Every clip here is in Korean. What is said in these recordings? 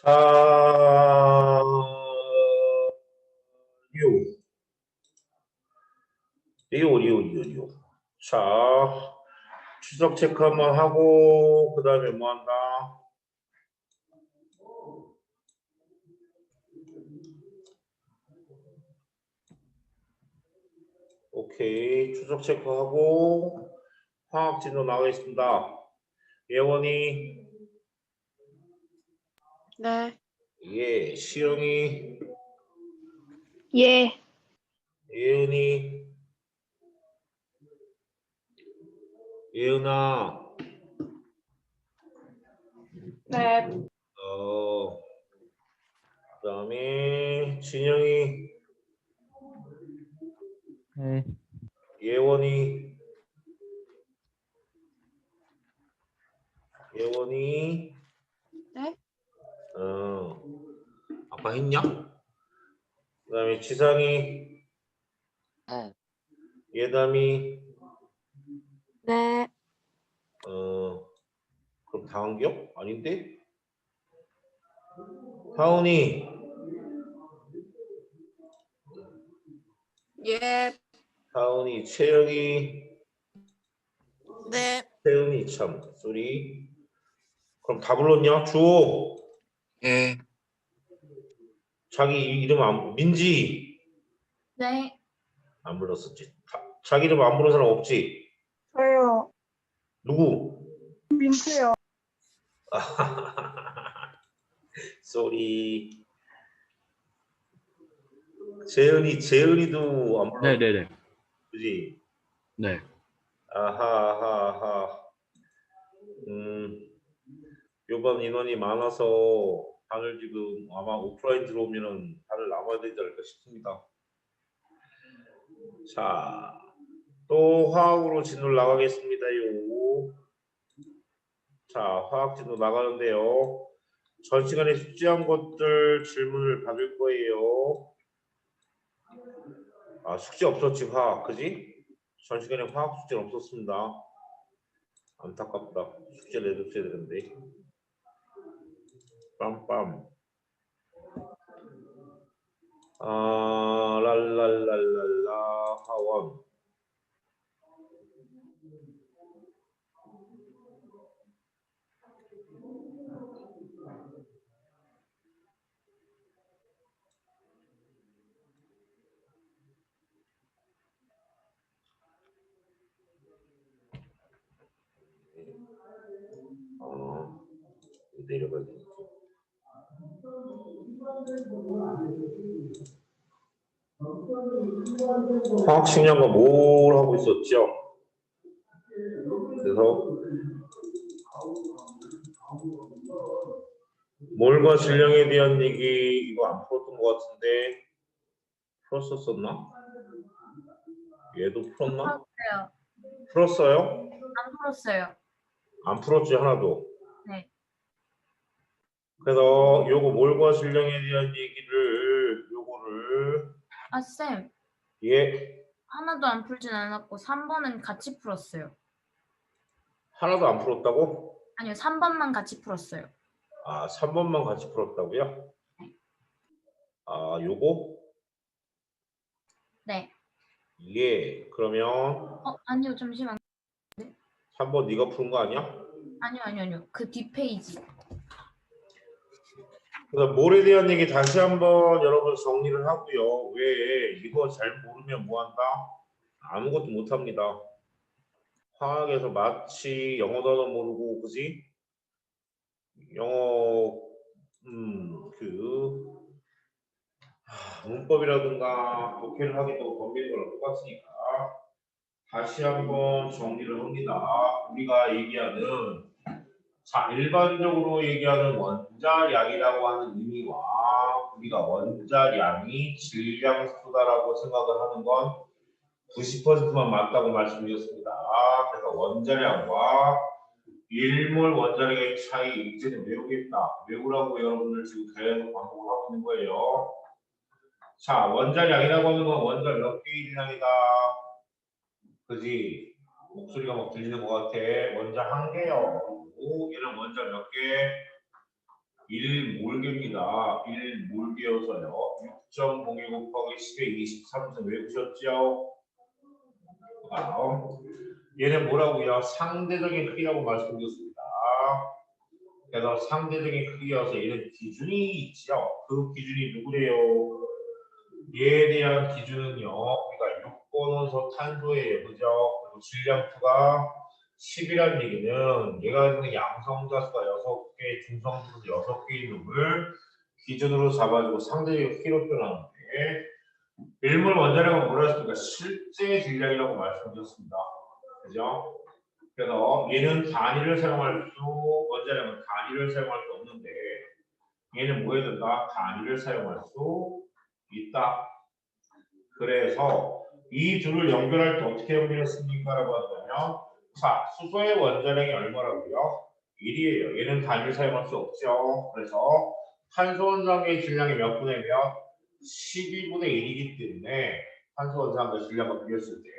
자, 6. 자, 추적 체크 한번 하고, 그 다음에 뭐 한다? 오케이. 추적 체크하고, 화학 진도 나가겠습니다. 예원이. 네. 예. 시영이. 예. 예은이. 예은아. 네. 그 다음에 진영이. 네. 예원이. 예원이. 네. 아까 했냐? 그 다음에 지상이. 네. 예담이. 네. 그럼 다한겨? 아닌데? 하은이. 예. 하은이. 채영이. 네. 채은이 참 쏘리. 그럼 다 불렀냐? 주호. 예. 자기 이름 민지. 네. 안 불렀었지. 자기 이름 안 부른 사람 없지? 저요. 누구? 민트요. 쏘리. 재은이도 안 불렀. 네네네. 그지? 네. 아하하하. 요번 인원이 많아서 다들 지금 아마 오프라인 들어오면은 다들 남아야 되지 않을까 싶습니다. 자, 또 화학으로 진도 나가겠습니다요. 자, 화학 진도 나가는데요. 전 시간에 숙제한 것들 질문을 받을 거예요. 아, 숙제 없었지, 화학. 그지? 전 시간에 화학 숙제는 없었습니다. 안타깝다. 숙제를 내줬어야 되는데. 빰빰. 아, 랄랄랄랄라 하원. 내려가야 돼. 화학 식량과 뭘 하고 있었죠? 그래서 몰과 질량에 대한 얘기 이거 안 풀었던 것 같은데 풀었었나? 얘도 풀었나? 풀었어요? 안 풀었어요. 안 풀었지 하나도. 네. 그래서 요거 몰과 질량에 대한 얘기를 요거를 아, 쌤. 예 하나도 안 풀진 않았고 3번은 같이 풀었어요. 하나도 안 풀었다고? 아니요, 3번만 같이 풀었어요. 아 3번만 같이 풀었다고요? 아 요거? 네. 예 그러면 아니요, 잠시만. 3번 네가 푸는 거 아니야? 아니요. 그 뒷페이지. 그래서 몰에 대한 얘기 다시 한번 여러분 정리를 하고요. 왜 이거 잘 모르면 뭐한다? 아무것도 못합니다. 화학에서 마치 영어 단어 모르고 그지? 영어 그 문법이라든가 독해를 하기도 덤비는 거랑 똑같으니까 다시 한번 정리를 합니다. 우리가 얘기하는 자 일반적으로 얘기하는 원자량이라고 하는 의미와 우리가 원자량이 질량수다라고 생각을 하는 건 90%만 맞다고 말씀드렸습니다. 그래서 원자량과 1몰 원자량의 차이 이제는 외우겠다. 외우라고 여러분들 지금 계속 반복을 하고 있는 거예요. 자, 원자량이라고 하는 건 원자 몇 개의 질량이다. 그지? 목소리가 막 들리는 것 같아. 원자 한 개요. 오, 얘는 원자 몇 개? 1몰개입니다. 1몰개여서요. 6.02 곱하기 10의 23승 외우셨죠? 얘는 뭐라고요? 상대적인 크기라고 말씀드렸습니다. 그래서 상대적인 크기여서 얘는 기준이 있죠. 그 기준이 누구래요? 얘에 대한 기준은요. 우리가 6번 원소 탄소예요. 그죠? 그리고 질량수가 10이란 얘기는 얘가 가지고 양성자수가 6개, 중성자수 6개인 놈을 기준으로 잡아주고 상대적인 크기로 표현하는데 일몰 원자량은 뭐라 했습니까? 실제 질량이라고 말씀드렸습니다. 그죠? 그래서 얘는 단위를 사용할 수, 원자량은 단위를 사용할 수 없는데 얘는 뭐 해야 된다? 단위를 사용할 수 있다. 그래서 이 둘을 연결할 때 어떻게 연결했습니까? 라고 한다면 자, 수소의 원자량이 얼마라고요? 1이에요. 얘는 단위를 사용할 수 없죠. 그래서 탄소 원자의 질량이 몇 분의 몇? 12분의 1이기 때문에 탄소 원자의 질량을 비웠을 때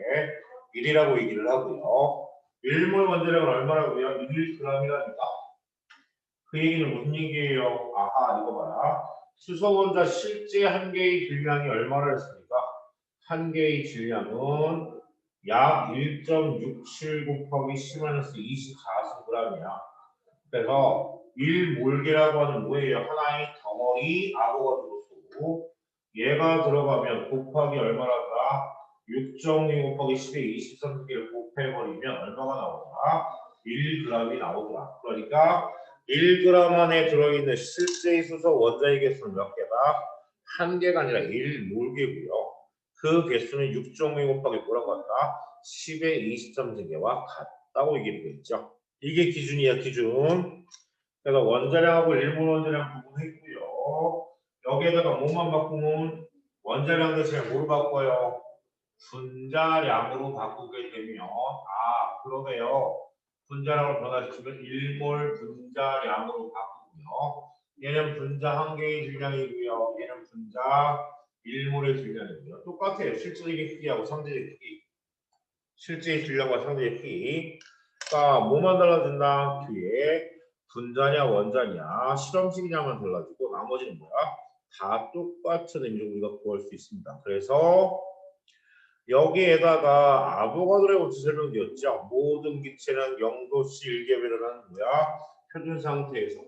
1이라고 얘기를 하고요. 1몰 원자량은 얼마라고요? 1g이라니까. 그 얘기는 무슨 얘기예요? 아하, 이거 봐라. 수소 원자 실제 한 개의 질량이 얼마나 했습니까? 한 개의 질량은 약 1.67 곱하기 10-24g이야. 그래서 1몰개라고 하는 뭐예요? 하나의 덩어리 악어가 들어서고 얘가 들어가면 곱하기 얼마라더라? 6.2 곱하기 10의 23개를 곱해버리면 얼마가 나오더라? 1g이 나오더라. 그러니까 1g 안에 들어있는 실제의 수소 원자의 개수는 몇 개다? 한 개가 아니라 1몰개고요. 그 개수는 6.2 곱하기 뭐라고 한다? 10의 23개와 같다고 얘기를 했죠. 이게 기준이야, 기준. 그래서 원자량하고 일몰 원자량 구분했고요. 여기에다가 뭐만 바꾸면 원자량 대신에 뭐로 바꿔요? 분자량으로 바꾸게 되면 그러네요. 분자량을 변화시키면 일몰 분자량으로 바꾸고요. 얘는 분자 한 개의 질량이고요. 얘는 분자 1몰의 질량이고요. 똑같아요. 실제적인 크기하고 상대적 크기. 실제의 질량과 상대적 크기. 그러니까 뭐만 달라진다? 뒤에 분자냐 원자냐 실험식이냐만 달라지고 나머지는 뭐야? 다 똑같은 의미로 우리가 구할 수 있습니다. 그래서 여기에다가 아보가드로의 법칙 설명드렸죠. 모든 기체는 0도씨 1개별이라는 뭐야? 표준 상태에서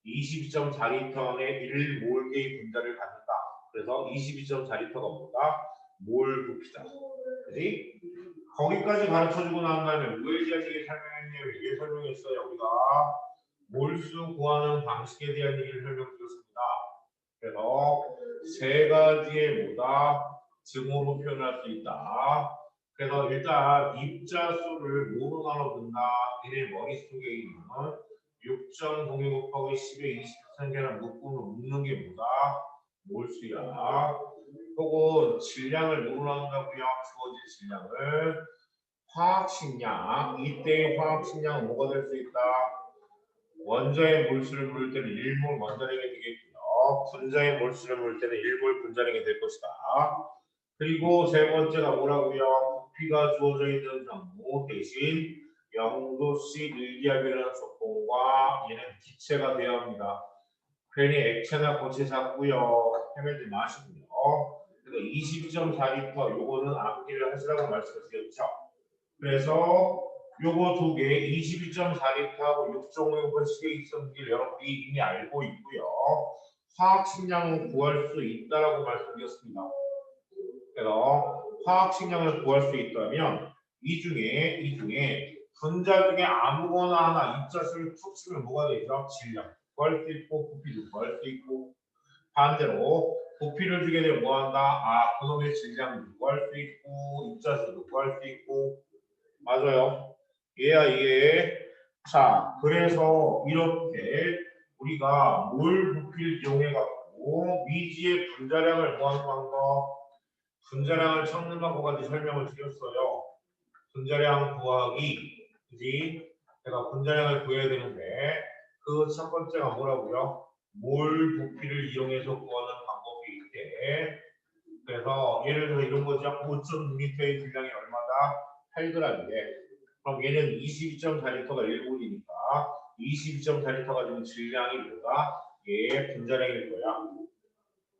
22.4리터의 1몰계의 분자를 갖는다. 그래서 22.4리터가 뭐다? 몰 부피다. 그지? 거기까지 가르쳐주고 난 다음에 왜 자식이 설명했냐면 이게 설명했어요. 우리가 몰수 구하는 방식에 대한 얘기를 설명드렸습니다. 그래서 세 가지의 뭐다? 증오로 표현할 수 있다. 그래서 일단 입자수를 뭐로 나눠둔다? 얘네 머릿속에 있는 6.02 곱하기 10의 20%는 묶는 게 뭐다? 몰수야. 혹은 질량을 뭐로 나눈다고요? 주어진 질량을 화학식량. 이때의 화학식량은 뭐가 될 수 있다? 원자의 몰수를 물을 때는 1몰 원자량이 되겠고요. 분자의 몰수를 물을 때는 1몰 분자량이 될 것이다. 그리고 세 번째가 뭐라고요? 부피가 주어져 있는 정무 대신 0도씨 1기압이라는 조건과 얘는 기체가 되어야 합니다. 괜히 액체나 고체 잡고요. 헤매지 마시고요. 그래서 22.4리터 요거는 암기를 하시라고 말씀드렸죠. 그래서 요거 두 개 22.4리터하고 6.5번씩의 있었는지 여러분이 이미 알고 있고요. 화학식량은 구할 수 있다라고 말씀드렸습니다. 그래서 화학식량을 구할 수 있다면 이 중에 분자 중에 아무거나 하나 입자수를 툭 치면 뭐가 되죠? 질량 구할 수 있고 부피도 구할 수 있고 반대로 부피를 주게 되면 뭐 한다? 아, 그놈의 질량도 구할 수 있고 입자수도 구할 수 있고 맞아요. 얘야 이게 자 그래서 이렇게 우리가 몰 부피를 이용해 갖고 미지의 분자량을 구하는 방법 분자량을 찾는 방법까지 설명을 드렸어요. 분자량 구하기 그지? 제가 분자량을 구해야 되는데 그 첫 번째가 뭐라고요? 몰 부피를 이용해서 구하는 방법이 있대. 그래서 예를 들어 이런 거죠. 5.6리터의 질량이 얼마다? 8g인데 그럼 얘는 22.4리터가 1몰이니까 22.4리터 가지고 질량이 뭐다? 얘의 분자량일 거야.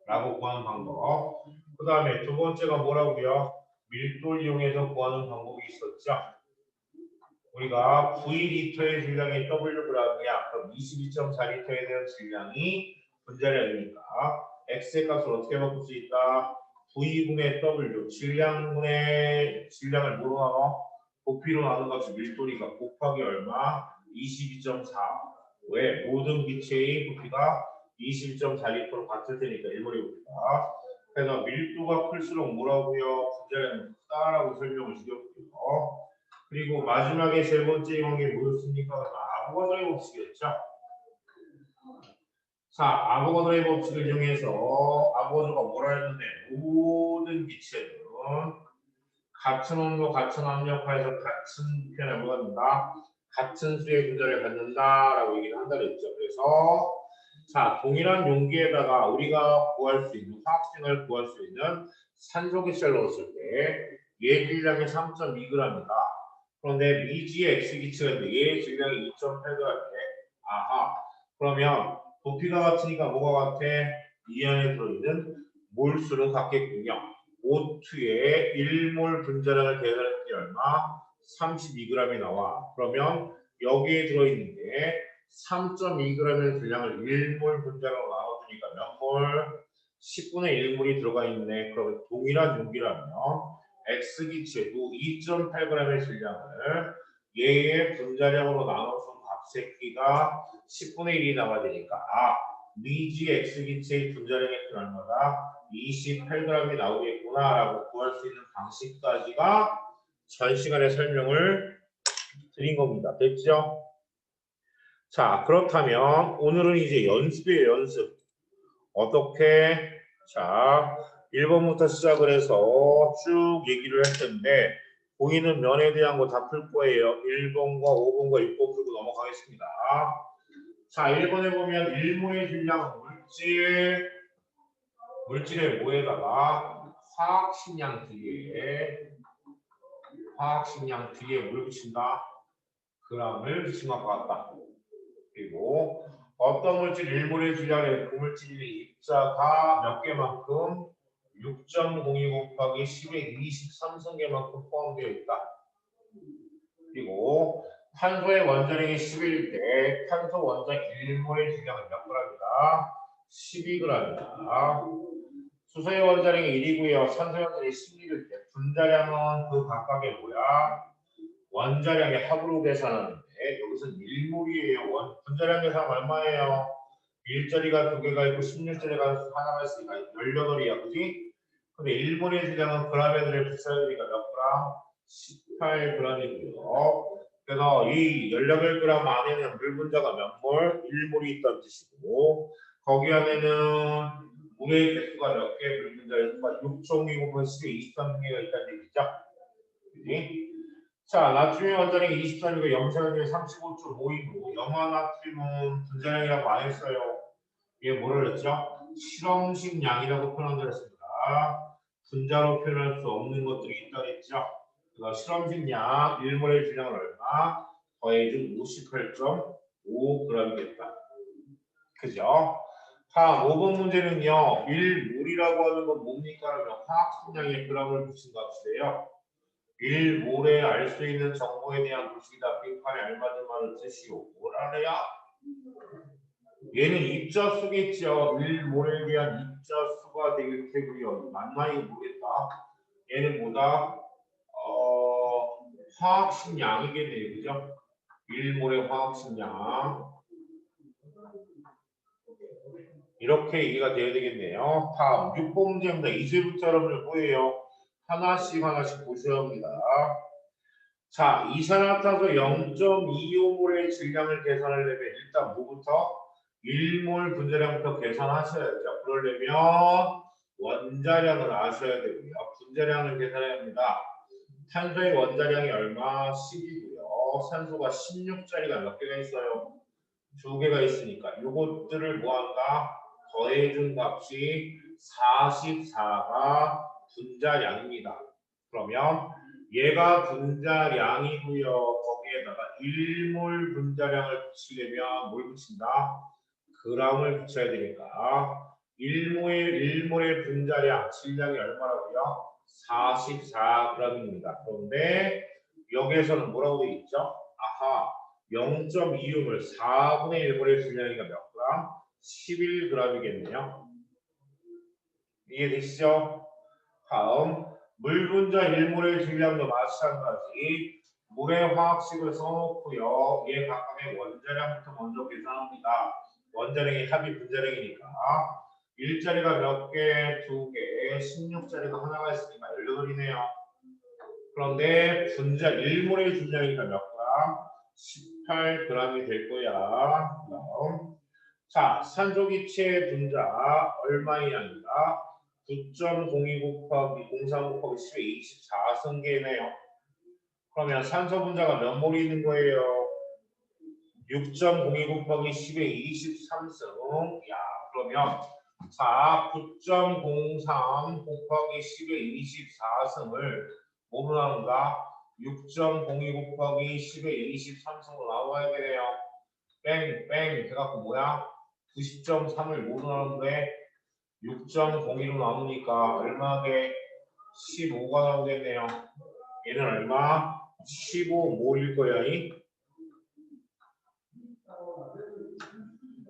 라고 구하는 방법. 그 다음에 두 번째가 뭐라고요? 밀도를 이용해서 구하는 방법이 있었죠. 우리가 V리터의 질량이 Wg이야. 그럼 22.4리터에 대한 질량이 분자량이니까 X의 값을 어떻게 바꿀 수 있다? V분의 W, 질량분의 질량을 뭐로 나눠? 부피로 나눈 값이 밀도니까 곱하기 얼마? 22.4. 왜? 모든 기체의 부피가 22.4리터로 같을 테니까 1몰이 부피가. 그래서 밀도가 클수록 뭐라고요? 분자량은 크다라고 설명을 드렸고요. 그리고 마지막에 세 번째 이론이 뭐였습니까? 아보가드로의 법칙이었죠. 자, 아보가드로의 법칙을 이용해서 아보가드로가 뭐라 했는데 모든 기체는 같은 온도, 같은 압력하에서 같은 부피를 뭐가 된다? 같은 수의 분자를 갖는다라고 얘기를 한다 그랬죠. 그래서 자, 동일한 용기에다가 우리가 구할 수 있는 화학식을 구할 수 있는 산소 기체를 넣었을 때 얘 질량이 3.2g이다. 그런데 미지의 X기체인데 얘의 질량이 2.8g인데 아하 그러면 부피가 같으니까 뭐가 같아? 이 안에 들어있는 몰수는 같겠군요. O2의 1몰 분자량을 계산할 때 얼마? 32g이 나와. 그러면 여기에 들어있는 게 3.2g의 분량을 1몰 분자량으로 나눠주니까 몇 몰? 10분의 1몰이 들어가 있네. 그러면 동일한 용기라면 X기체도 2.8g의 질량을 얘의 분자량으로 나눠준 값의 크기가 10분의 1이 나와야 되니까 미지 X기체의 분자량의 크기는 얼마다? 28g이 나오겠구나라고 구할 수 있는 방식까지가 전 시간에 설명을 드린 겁니다. 됐죠? 자, 그렇다면 오늘은 이제 연습이에요, 연습. 어떻게? 자, 1번부터 시작을 해서 쭉 얘기를 할 텐데 보이는 면에 대한 거 다 풀 거예요. 1번과 5번과 6번 풀고 넘어가겠습니다. 자, 1번에 보면 일몰의 질량은 물질의 뭐에다가 화학식량 뒤에 뭘 붙인다? g을 붙인 것과 같다. 그리고 어떤 물질 일몰의 질량에 그 물질의 입자가 몇 개만큼 6.02 곱하기 10의 23승계만큼 포함되어 있다. 그리고 탄소의 원자량이 10일 때 탄소 원자 1몰의 질량은 몇 g이다? 12g이다. 수소의 원자량이 1이고요. 산소의 원자량이 11일 때 분자량은 그 각각의 뭐야? 원자량의 합으로 계산하는데 여기서 1몰이에요. 분자량 계산 얼마예요? 1자리가 2개가 있고 16자리가 하나가 있으니까 18이야. 그지? 근데 1몰의 질량은 gm에 붙여야 되니까 몇 g? 18g이고요. 그래서 이 18g 안에는 물 분자가 몇 몰? 1몰이 있다는 뜻이고 거기 안에는 물의 개수가 몇 개? 물 분자의 수가 6.2 곱하기 10의 23개가 있다는 얘기죠. 그지? 자, 나트륨 원자량이 24이고 염산량이 35.5이고 염화나트륨은 분자량이라고 안 했어요. 이게 뭐를 했죠? 실험식 양이라고 표현드렸습니다. 분자로 표현할 수 없는 것들이 있다고 했죠. 그래서 실험식 양 1몰의 질량은 얼마? 더해준 58.5g이겠다. 그죠? 다음 5번 문제는요. 1몰이라고 하는 건 뭡니까? 그러면 화학식량의 g을 붙인 값이래요. 1몰에 알 수 있는 정보에 대한 도식이다. 빙판에 알맞은 말을 뜻이요. 뭐라래야? 얘는 입자 수겠죠. 1몰에 대한 입자 수가 되게 되고요. 맞나요? 모르겠다. 얘는 뭐다? 화학식량이겠네요. 그죠? 1몰의 화학식량. 이렇게 얘기가 돼야 되겠네요. 다음 6번 문제입니다. 이제부터 여러분들 뭐예요? 하나씩 보셔야 합니다. 자, 이산화탄소 0.25몰의 질량을 계산하려면 일단 뭐부터? 1몰 분자량부터 계산하셔야죠. 그러려면 원자량을 아셔야 되고요. 분자량을 계산해야 합니다. 탄소의 원자량이 얼마? 10이고요. 산소가 16자리가 몇 개가 있어요? 2개가 있으니까 이것들을 뭐한다? 더해준 값이 44가 분자량입니다. 그러면 얘가 분자량이고요. 거기에다가 1몰 분자량을 붙이려면 뭘 붙인다? g을 붙여야 되니까 1몰의 분자량, 질량이 얼마라고요? 44g입니다. 그런데 여기에서는 뭐라고 되어 있죠? 아하, 0.26을 4분의 1몰의 질량이니까 몇 g? 11g이겠네요. 이해되시죠? 다음 물 분자 1몰의 질량도 마찬가지 물의 화학식을 써놓고요. 얘 각각의 원자량부터 먼저 계산합니다. 원자량이 합이 분자량이니까 1자리가 몇 개? 2개 16자리가 하나가 있으니까 18이네요. 그런데 분자 1몰의 질량이니까 몇 g? 18g이 될 거야. 다음 자, 산소기체의 분자 얼마의 양이다? 9.02 곱하기 03 곱하기 10의 24승계네요. 그러면 산소 분자가 몇 몰이 있는 거예요? 6.02 곱하기 10의 23승. 야, 그러면 자, 9.03 곱하기 10의 24승을 뭐로 나눈다? 6.02 곱하기 10의 23승으로 나와야 되네요. 뺑뺑 해갖고 뭐야? 90.3을 뭐로 나누는데 6.02로 나누니까 얼마게 15가 나오겠네요. 얘는 얼마? 15몰일 거야.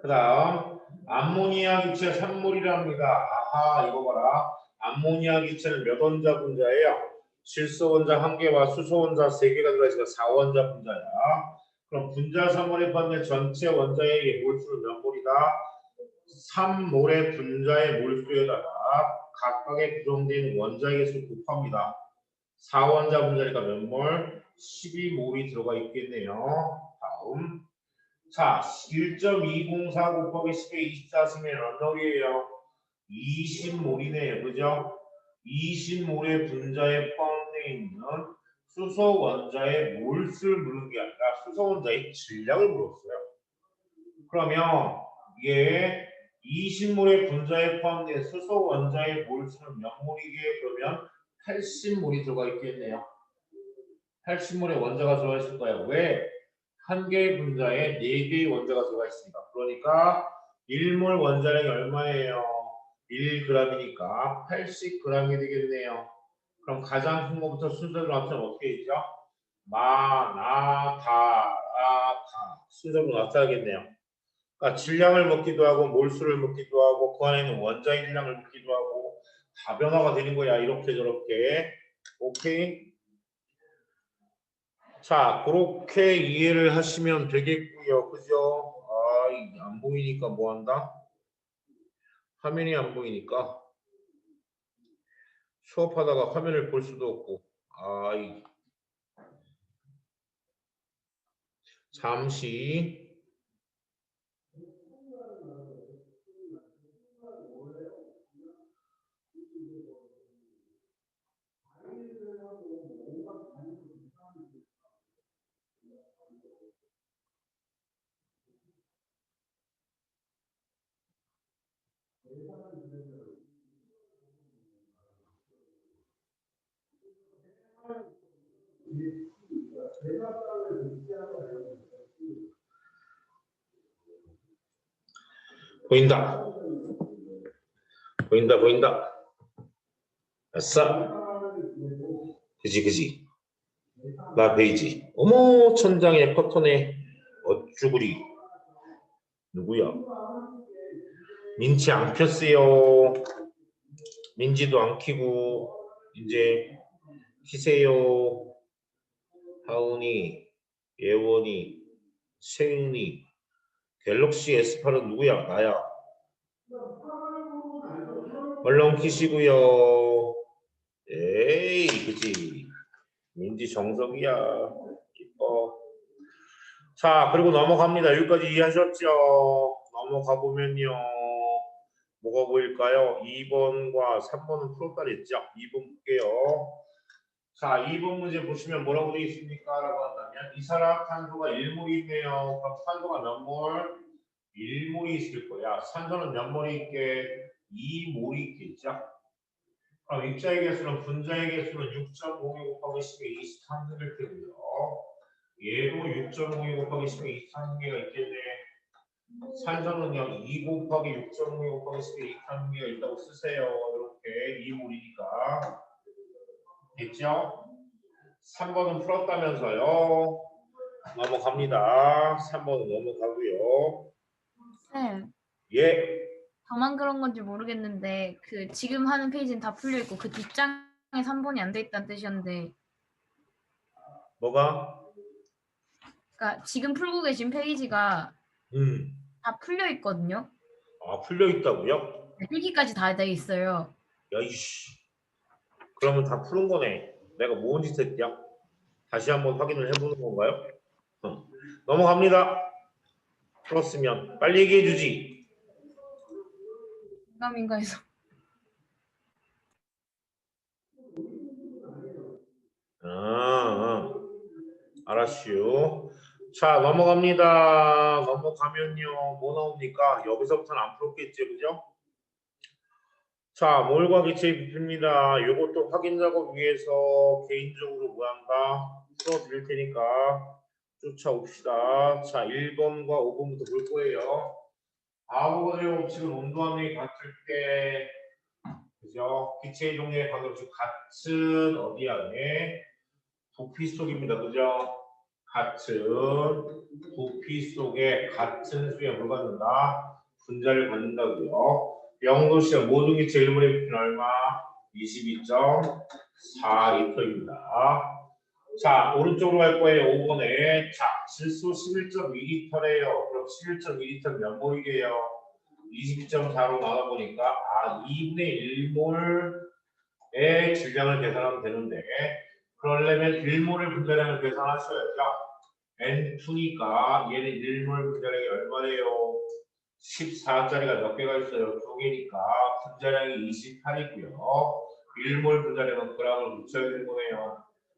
그 다음 암모니아 기체 3몰이랍니다. 아하, 이거 봐라. 암모니아 기체는 몇 원자 분자예요? 질소 원자 1개와 수소 원자 3개가 들어있으니까 4원자 분자야. 그럼 분자 3몰에 포함된 전체 원자의 몰수는 몇 몰이다? 3몰의 분자의 몰수에다가 각각의 구성된 원자의 수 곱합니다. 4원자 분자니까 몇 몰? 12몰이 들어가 있겠네요. 다음 자, 1.204 곱하기 10의 24승의 런널이에요. 20몰이네요. 그죠? 20몰의 분자에 포함되어 있는 수소 원자의 몰수를 물은 게 아니라 수소 원자의 질량을 물었어요. 그러면 이게 20몰의 분자에 포함된 수소 원자의 몰수는 몇 몰이게? 그러면 80몰이 들어가 있겠네요. 80몰의 원자가 들어가 있을 거예요. 왜? 한 개의 분자에 4개의 원자가 들어가 있으니까. 그러니까 1몰 원자량이 얼마예요? 1g이니까 80g이 되겠네요. 그럼 가장 큰 것부터 순서로 나타나면 어떻게 되죠? 마, 나, 다, 라, 다 순서로 나타나겠네요. 그러니까 질량을 먹기도 하고 몰수를 먹기도 하고 그 안에 있는 원자의 질량을 먹기도 하고 다 변화가 되는 거야. 이렇게 저렇게. 오케이? 자, 그렇게 이해를 하시면 되겠고요. 그죠? 아, 이게 안 보이니까 뭐 한다? 화면이 안 보이니까 수업하다가 화면을 볼 수도 없고. 아, 잠시. 보인다. 보인다, 보인다. 아싸. 그지, 그지. 나 베이지. 어머, 천장에 커튼에 어쭈구리. 누구야? 민치 안 켰어요. 민지도 안 켜고 이제 키세요. 하은이, 예원이, 세윤이. 갤럭시 S8은 누구야? 나야. 얼른 키시고요. 에이, 그지. 민지 정석이야. 이뻐. 자, 그리고 넘어갑니다. 여기까지 이해하셨죠? 넘어가 보면요. 뭐가 보일까요? 2번과 3번은 풀었다 그랬죠? 2번 볼게요. 자, 2번 문제 보시면 뭐라고 되어 있습니까? 라고 한다면 이산화탄소가 1몰이 있네요. 그럼 산소가 몇 몰? 1몰이 있을 거야. 산소는 몇 몰이 있게? 2몰이 있겠죠? 그럼 입자의 개수는 분자의 개수는 6.02 곱하기 10의 23일 테고요. 얘도 6.02 곱하기 10의 23개가 있겠네. 산소는요 2 곱하기 6.02 곱하기 10의 23개가 있다고 쓰세요. 이렇게 2몰이니까. 됐죠? 3번은 풀었다면서요. 넘어갑니다. 3번은 넘어가고요. 쌤, 예. 저만 그런 건지 모르겠는데 그 지금 하는 페이지는 다 풀려 있고 그 뒷장에 3번이 안 돼 있다는 뜻이었는데, 뭐가? 그러니까 지금 풀고 계신 페이지가 다 풀려 있거든요. 아, 풀려 있다고요? 필기까지 다 돼 있어요. 야, 이씨. 그러면 다 푸는 거네. 내가 뭔 짓 했냐? 다시 한번 확인을 해보는 건가요? 넘어갑니다. 풀었으면 빨리 얘기해 주지. 민감인가 해서. 알았슈. 자, 넘어갑니다. 넘어가면요. 뭐 나옵니까? 여기서부터는 안 풀었겠지, 그죠? 자, 몰과 기체의 부피입니다. 이것도 확인 작업 위해서 개인적으로 뭐 한다? 풀어드릴 테니까 쫓아옵시다. 자, 1번과 5번부터 볼 거예요. 아보가드로 법칙은 온도 함량이 같을 때, 그죠? 기체의 종류의 관계없이 같은 어디 안에 부피 속입니다. 그죠? 같은 부피 속에 같은 수의 뭘 갖는다? 분자를 갖는다고요. 0도씨의 모든 기체 1분의 부피는 얼마? 22.4리터입니다. 자, 오른쪽으로 갈 거예요. 5번에. 자, 질소 11.2리터래요. 그럼 11.2리터는 몇 몰이게요? 22.4로 나눠보니까 2분의 1몰의 질량을 계산하면 되는데, 그러려면 1몰의 분자량을 계산하셔야죠. N2니까 얘는 1몰 분자량이 얼마래요? 14짜리가 몇 개가 있어요? 2개니까 분자량이 28이고요. 1몰 분자량은 그램을 붙여야 되는 거네요.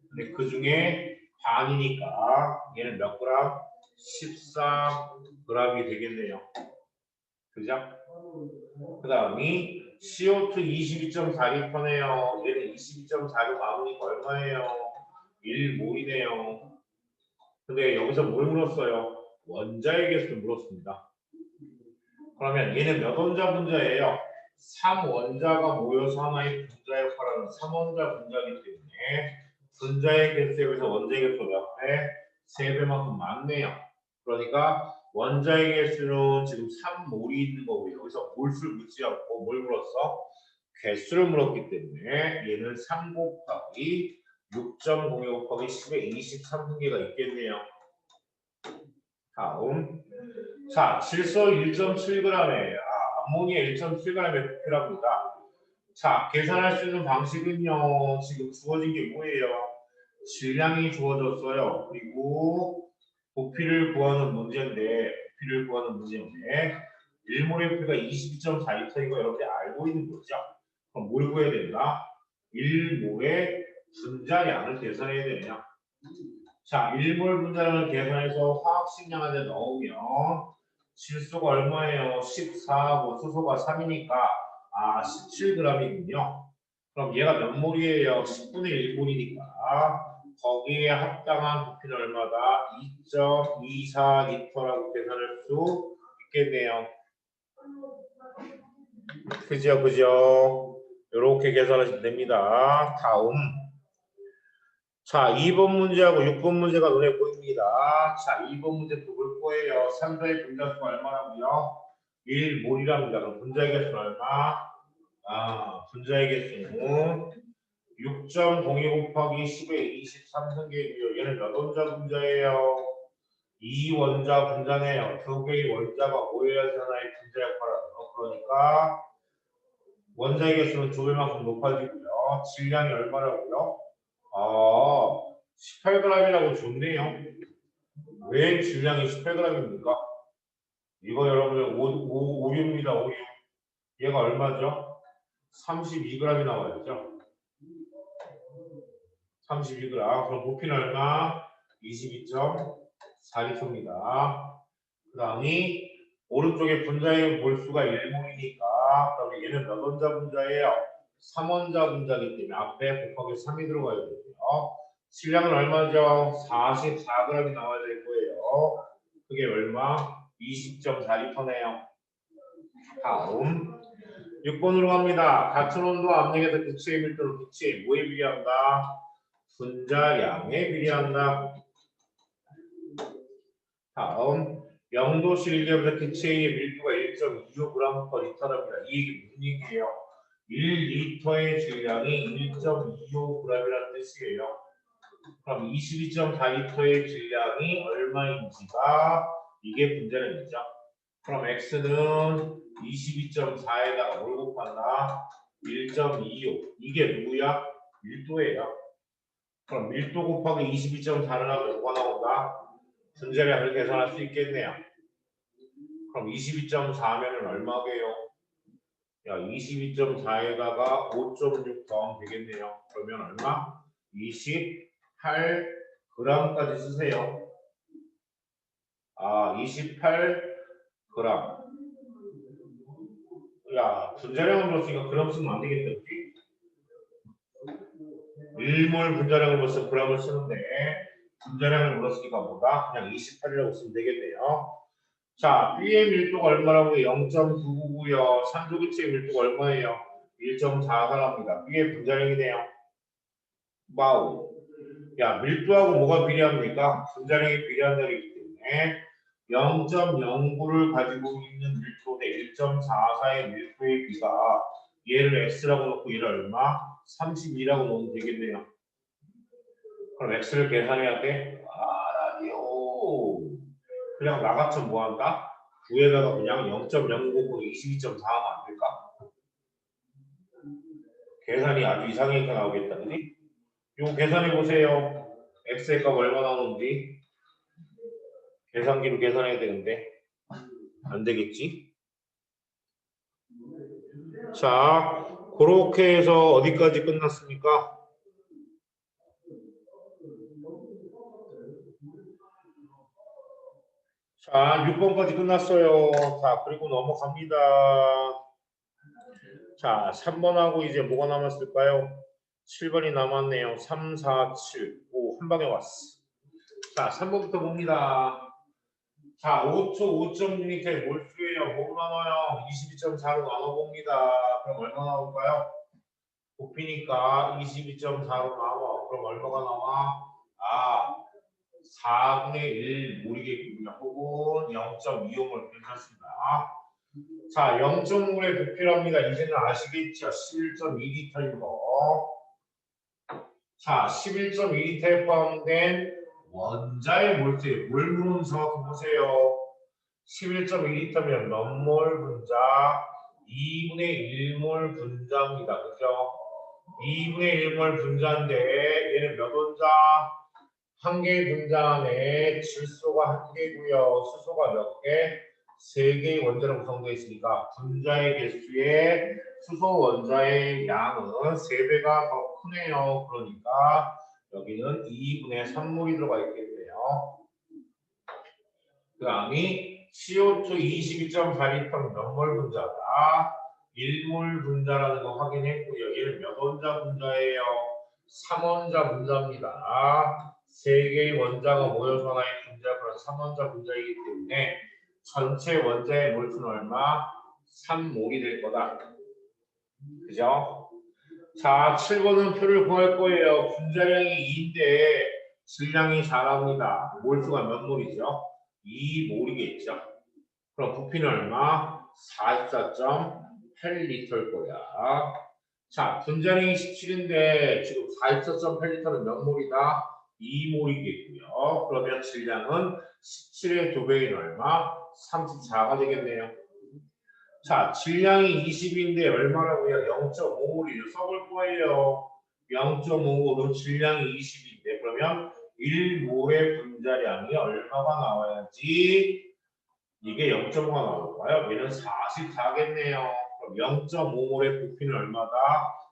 근데 그 중에 반이니까 얘는 몇 그램? 14g이 되겠네요. 그죠? 그 다음이 CO2 22.4리터네요. 얘는 22.4로 나오니까 얼마예요? 1몰이네요. 근데 여기서 뭘 물었어요? 원자의 개수를 물었습니다. 그러면 얘는 몇 원자 분자예요? 3원자가 모여서 하나의 분자 역할을 하는 3원자 분자이기 때문에 분자의 개수에 비해서 원자의 개수가 몇 배? 3배만큼 많네요. 그러니까 원자의 개수는 지금 3몰이 있는 거고요. 여기서 몰수를 묻지 않고 뭘 물었어? 개수를 물었기 때문에 얘는 3 곱하기 6.02 곱하기 10의 23분계가 있겠네요. 다음. 자, 질소 1.7g에 암모니아 1.7g에 부피랍니다. 자, 계산할 수 있는 방식은요. 지금 주어진 게 뭐예요? 질량이 주어졌어요. 그리고 부피를 구하는 문제인데 1몰의 부피가 22.4리터인 거 여러분들 알고 있는 거죠? 그럼 뭘 구해야 된다? 1몰의 분자량을 계산해야 되냐? 자, 1몰 분자량을 계산해서 화학식량 안에 넣으면 질소가 얼마예요? 14하고 수소가 3이니까 17g이군요. 그럼 얘가 몇 몰이에요? 10분의 1몰이니까 거기에 합당한 부피는 얼마다? 2.24리터라고 계산할 수 있겠네요. 그죠? 이렇게 계산하시면 됩니다. 다음. 자, 2번 문제하고 6번 문제가 눈에 보입니다. 자, 2번 문제 또 볼 거예요. 3자의 분자수가 얼마라고요? 1몰이랍니다. 그럼 분자의 개수는 얼마? 분자의 개수는 6.02 곱하기 10의 23승계이고요. 얘는 몇 원자 분자예요? 2원자 분자네요. 두 개의 원자가 모여야지 하나의 분자 역할을 하죠. 그러니까 원자의 개수는 2배만큼 높아지고요. 질량이 얼마라고요? 18g이라고 좋네요. 왜 질량이 18g입니까? 이거 여러분들 5류입니다. 5류. 얘가 얼마죠? 32g이 나와야죠. 32g. 그럼 부피는 얼마? 22.4리터입니다. 그 다음이 오른쪽에 분자의 몰수가 1몰이니까 그럼 얘는 몇 원자 분자예요? 3원자 분자이기 때문에 앞에 곱하기 3이 들어가야 되고요. 질량은 얼마죠? 44g이 나와야 될 거예요. 그게 얼마? 20.4리터네요. 다음 6번으로 갑니다. 같은 온도 압력에서 기체의 밀도는 기체의 뭐에 비례한다? 분자량에 비례한다. 다음 0도 실리움에서 기체의 밀도가 1.25g/리터랍니다. 이 얘기 무슨 얘기예요? 1리터의 질량이 1.25g이라는 뜻이에요. 그럼 22.4리터의 질량이 얼마인지가 이게 분자량이죠. 그럼 x는 22.4에다가 뭘 곱한다? 1.25. 이게 누구야? 밀도예요. 그럼 밀도 곱하기 22.4를 하면 뭐가 나온다? 분자량을 계산할 수 있겠네요. 그럼 22.4면은 얼마게요? 야, 22.4에다가 5.6 더하면 되겠네요. 그러면 얼마? 28g까지 쓰세요. 28g. 야, 분자량을 물었으니까 그램 쓰면 안 되겠다, 그치? 1몰 분자량을 물었으면 g을 쓰는데 분자량을 물었으니까 뭐다? 그냥 28이라고 쓰면 되겠네요. 자, B의 밀도가 얼마라고요? 0.999고요. 산소기체의 밀도가 얼마예요? 1.44입니다. B의 분자량이네요. 와우. 야, 밀도하고 뭐가 비례합니까? 분자량이 비례한다기 때문에 0.09를 가지고 있는 밀도 대 1.44의 밀도의 비가 얘를 x라고 놓고 얘를 얼마? 32라고 놓으면 되겠네요. 그럼 x를 계산해야 돼? 라디오. 그냥 나 같으면 뭐 한다? 9에다가 그냥 0.09고 22.4 하면 안 될까? 계산이 아주 이상하게 나오겠다, 그지? 이거 계산해 보세요. x의 값 얼마 나오는지 계산기로 계산해야 되는데 안 되겠지? 자, 그렇게 해서 어디까지 끝났습니까? 자, 6번까지 끝났어요. 자, 그리고 넘어갑니다. 자, 3번하고 이제 뭐가 남았을까요? 7번이 남았네요. 3, 4, 7. 오, 한 방에 왔어. 자, 3번부터 봅니다. 자, 5초 5.6리터의 몰수예요. 뭐로 나눠요? 22.4로 나눠봅니다. 그럼 얼마 나올까요? 곱이니까 22.4로 나와. 그럼 얼마가 나와? 아, 4분의 1 몰이겠군요. 혹은 0.25몰 괜찮습니다. 자, 0.5의 부피랍니다. 이제는 아시겠죠? 11.2리터인 거. 자, 11.2리터에 포함된 원자의 몰수에 물 물은 정확히 보세요. 11.2리터면 몇 몰 분자? 2분의 1몰 분자입니다. 그죠? 2분의 1몰 분자인데 얘는 몇 원자? 한 개의 분자 안에 질소가 한 개고요. 수소가 몇 개? 세 개의 원자로 구성되어 있으니까 분자의 개수의 수소 원자의 양은 3배가 더 크네요. 그러니까 여기는 2분의 3몰이 들어가 있겠네요. 그 다음이 CO2 22.4리터는 몇 몰 분자다? 1몰 분자라는 거 확인했고요. 얘는 몇 원자 분자예요? 3원자 분자입니다. 3개의 원자가 모여서 하나의 분자 그런 3원자 분자이기 때문에 전체 원자의 몰수는 얼마? 3몰이 될 거다. 그죠? 자, 7번은 표를 구할 거예요. 분자량이 2인데 질량이 4랍니다. 몰수가 몇 몰이죠? 2몰이겠죠. 그럼 부피는 얼마? 44.8리터일 거야. 자, 분자량이 17인데 지금 44.8리터는 몇 몰이다? 2몰이겠고요. 그러면 질량은 17의 2배인 얼마? 34가 되겠네요. 자, 질량이 20인데 얼마라고요? 0.5몰이죠. 써볼 거예요. 0.5몰은 질량이 20인데 그러면 1몰의 분자량이 얼마가 나와야지 이게 0.5가 나올까요? 얘는 44겠네요. 그럼 0.5몰의 부피는 얼마다?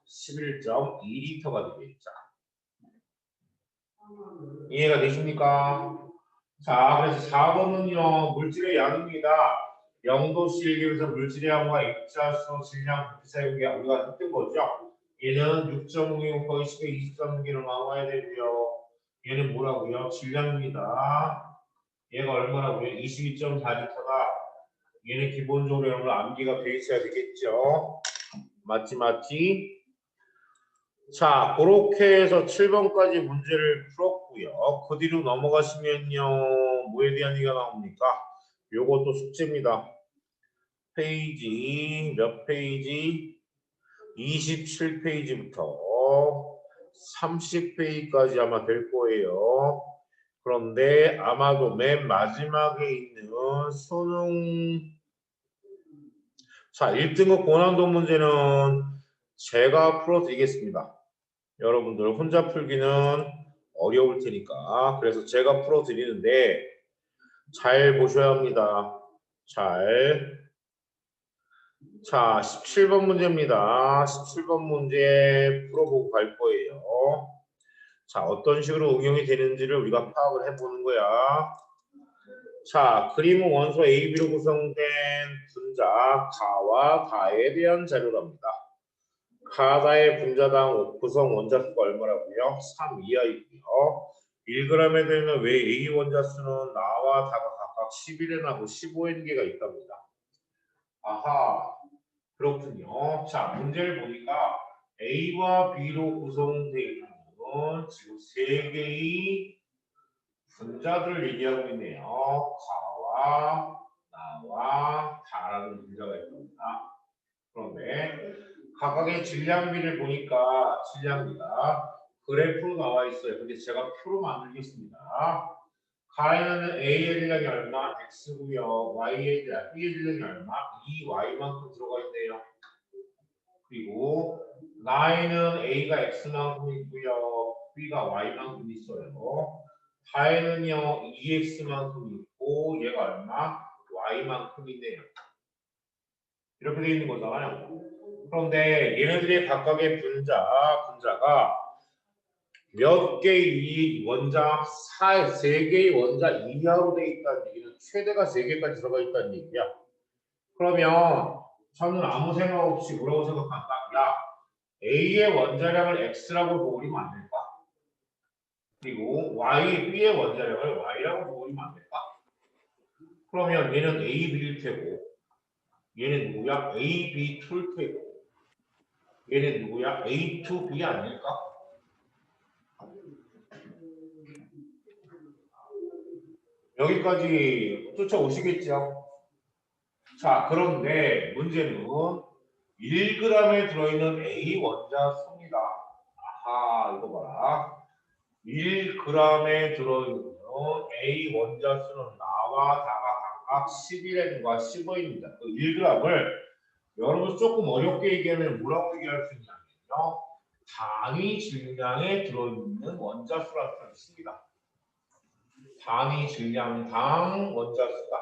11.2리터가 되겠죠. 이해가 되십니까? 자, 그래서 4번은요, 물질의 양입니다. 0도씨 일기에서 물질의 양과 입자수, 질량, 부피 사용이 우리가 했던 거죠. 얘는 6.5에 곱하기 10에 23개로 나와야 되고요. 얘는 뭐라고요? 질량입니다. 얘가 얼마라고요? 22.4리터다. 얘는 기본적으로 여러분 암기가 돼 있어야 되겠죠. 맞지? 자, 그렇게 해서 7번까지 문제를 풀었고요. 그 뒤로 넘어가시면요. 뭐에 대한 얘기가 나옵니까? 요것도 숙제입니다. 페이지 몇 페이지? 27페이지부터 30페이지까지 아마 될 거예요. 그런데 아마도 맨 마지막에 있는 수능 자 1등급 고난도 문제는 제가 풀어드리겠습니다. 여러분들 혼자 풀기는 어려울 테니까 그래서 제가 풀어드리는데 잘 보셔야 합니다. 자 17번 문제입니다. 17번 문제 풀어보고 갈 거예요. 자 어떤 식으로 응용이 되는지를 우리가 파악을 해보는 거야. 자 그림은 원소 AB로 구성된 분자 가와 가에 대한 자료랍니다. 가다의 분자당 구성 원자수가 얼마라고요? 3 이하이고요. 1g에 되면 왜 A 원자수는 나와 다가 각각 11N하고 15N개가 있답니다. 아하, 그렇군요. 자, 문제를 보니까 A와 B로 구성되어 있는 건 지금 3개의 분자들을 얘기하고 있네요. 가와 나와 다라는 분자가 있습니다. 그런데 각각의 질량비를 보니까 질량비가 그래프로 나와 있어요. 근데 제가 표로 만들겠습니다. 가에는 A의 질량이 얼마? X고요. B의 질량이 얼마? 2Y만큼 들어가 있네요. 그리고 나에는 A가 X만큼 있고요. B가 Y만큼 있어요. 가에는요 2X만큼 있고 얘가 얼마? Y만큼 있네요. 이렇게 되어 있는 거잖아요. 그런데 얘네들의 각각의 분자가 몇 개의 원자, 3개의 원자 이하로 되어 있다는 얘기는 최대가 3개까지 들어가 있다는 얘기야. 그러면 저는 아무 생각 없이 뭐라고 생각한다? 야, A의 원자량을 X라고 보고리면 안 될까? 그리고 B의 원자량을 Y라고 보고리면 안 될까? 그러면 얘는 A, B일 테고 얘는 누구야? A, B, 2일 테고 얘는 누구야? A, 2, B 아닐까? 여기까지 쫓아오시겠죠? 자, 그런데 문제는 1g에 들어있는 A 원자 수입니다. 아하, 이거 봐라. 1g에 들어있는 A 원자 수는 나와 다가 각각 11N과 15N입니다. 그 1g을 여러분 조금 어렵게 얘기하면 뭐라고 얘기할 수 있냐면요. 단위 질량에 들어있는 원자 수라는 뜻입니다. 단위 질량당 원자 수다.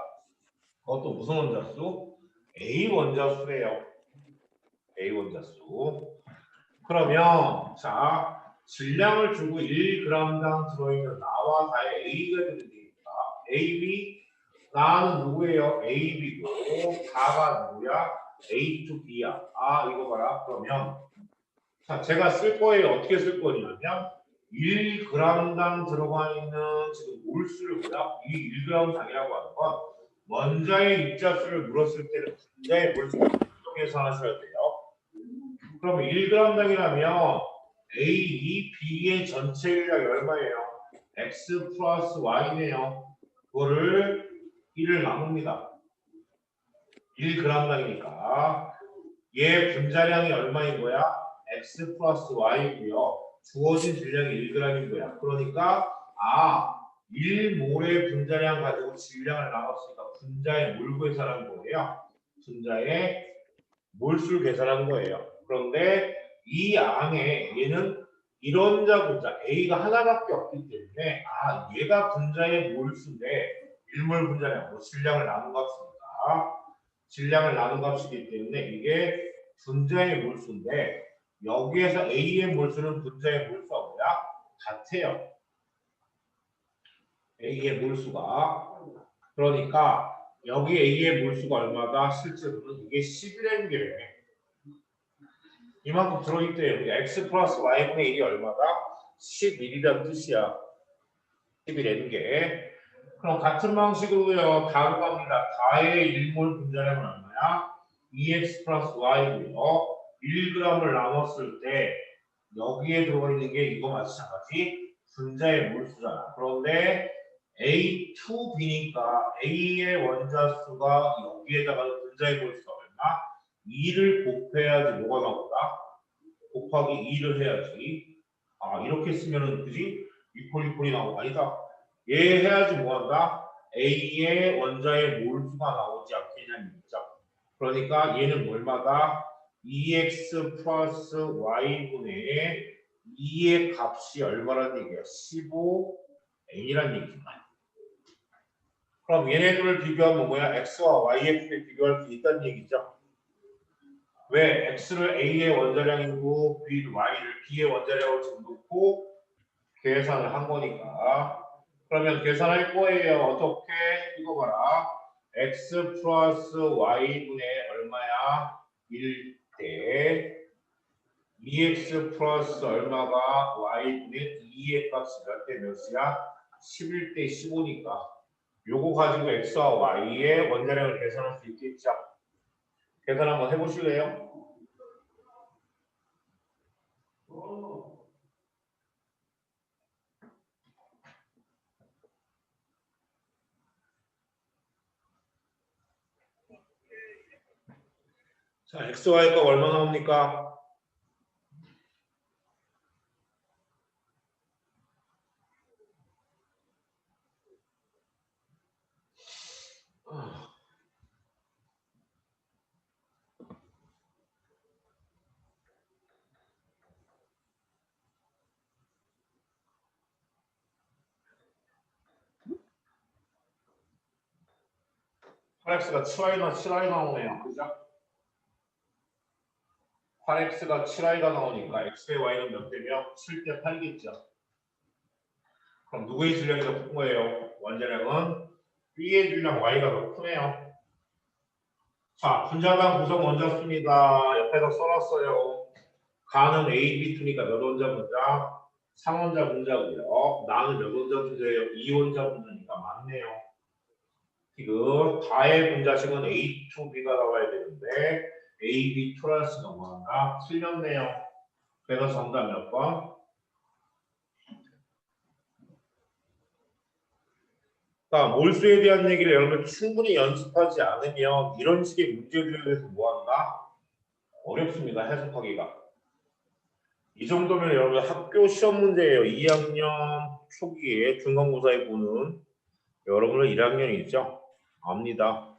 그것도 무슨 원자수? A 원자수래요. A 원자수. 그러면 자 질량을 주고 1g당 들어있는 나와 다의 A가 되는 데니까 AB 나는 누구예요? AB고 다가 누구야? A2B야. 아 이거 봐라. 그러면 자 제가 쓸 거예요. 어떻게 쓸 거냐면 1g당 들어가 있는 지금 몰수를 보다 이 1g당이라고 하는 건 원자의 입자수를 물었을 때는 분자의 몰수를 계산하셔야 돼요. 그럼 1g당이라면 A, B의 전체 일량이 얼마예요? X 플러스 Y네요. 그거를 1을 나눕니다. 1g당이니까 얘 분자량이 얼마인 거야? X 플러스 Y고요. 주어진 질량이 1g인 거야. 그러니까 1몰의 분자량 가지고 질량을 나눴으니까 분자의 몰 계산한 거예요. 분자의 몰수를 계산한 거예요. 그런데 이 안에 얘는 이론자 분자 A가 하나밖에 없기 때문에 얘가 분자의 몰수인데 1몰 분자량으로 질량을 나눈 값입니다. 질량을 나눈 값이기 때문에 이게 분자의 몰수인데 여기에서 A의 몰수는 분자의 몰수가 뭐야? 같아요. A의 몰수가. 그러니까 여기 A의 몰수가 얼마다? 실제로는 이게 11N개래. 이만큼 들어있대요. X 플러스 Y분의 1이 얼마다? 11이라는 뜻이야. 11N개. 그럼 같은 방식으로요. 다로 갑니다. 다의 1몰 분자량은 얼마야? 2X 플러스 Y고요. 1g을 나눴을 때 여기에 들어있는 게 이거 마찬가지 분자의 몰수잖아. 그런데 A2B니까 A의 원자수가 여기에다가 분자의 몰수가 얼마? 2를 곱해야지 뭐가 나온다? 곱하기 2를 해야지. 이렇게 쓰면은 그지? 이퀄이 나오고 아니다. 얘 해야지 뭐한다? A의 원자의 몰수가 나오지 않겠냐는 얘기죠. 그러니까 얘는 얼마다? 2x 플러스 y분의 2의 값이 얼마라는 얘기야? 15n이라는 얘기입니다. 그럼 얘네들을 비교하면 뭐야? x와 yx를 비교할 수 있다는 얘기죠. 왜? x를 a의 원자량이고 y를 b의 원자량으로 지금 놓고 계산을 한 거니까. 그러면 계산할 거예요. 어떻게? 이거 봐라. x 플러스 y분의 얼마야? 1대 2x 플러스 얼마가 y분의 2의 값이 몇 대 몇이야? 11대 15니까 요거 가지고 x와 y의 원자량을 계산할 수 있겠죠? 계산 한번 해보실래요? 자, x, y가 얼마 나옵니까? x가 7i 나오네요. 그죠? 8x가 7i가 나오니까 x의 y는 몇 대며? 7대 8이겠죠. 그럼 누구의 질량이 더 큰 거예요? 원자량은 B의 질량 Y가 더 크네요. 자, 분자당 구성 원자 씁니다. 옆에서 써놨어요. 가는 A, B, 2니까 몇 원자 분자? 3원자 분자고요. 나는 몇 원자 분자예요? 2원자 분자니까 맞네요. 지금 다의 분자식은 A2B가 나와야 되는데 A, B2라스가 뭐한다? 틀렸네요. 그래서 정답 몇 번? 그러니까 몰수에 대한 얘기를 여러분 충분히 연습하지 않으면 이런 식의 문제들에 대해서 뭐한다? 어렵습니다. 해석하기가. 이 정도면 여러분 학교 시험 문제예요. 2학년 초기에 중간고사에 보는 여러분은 1학년이죠. 압니다.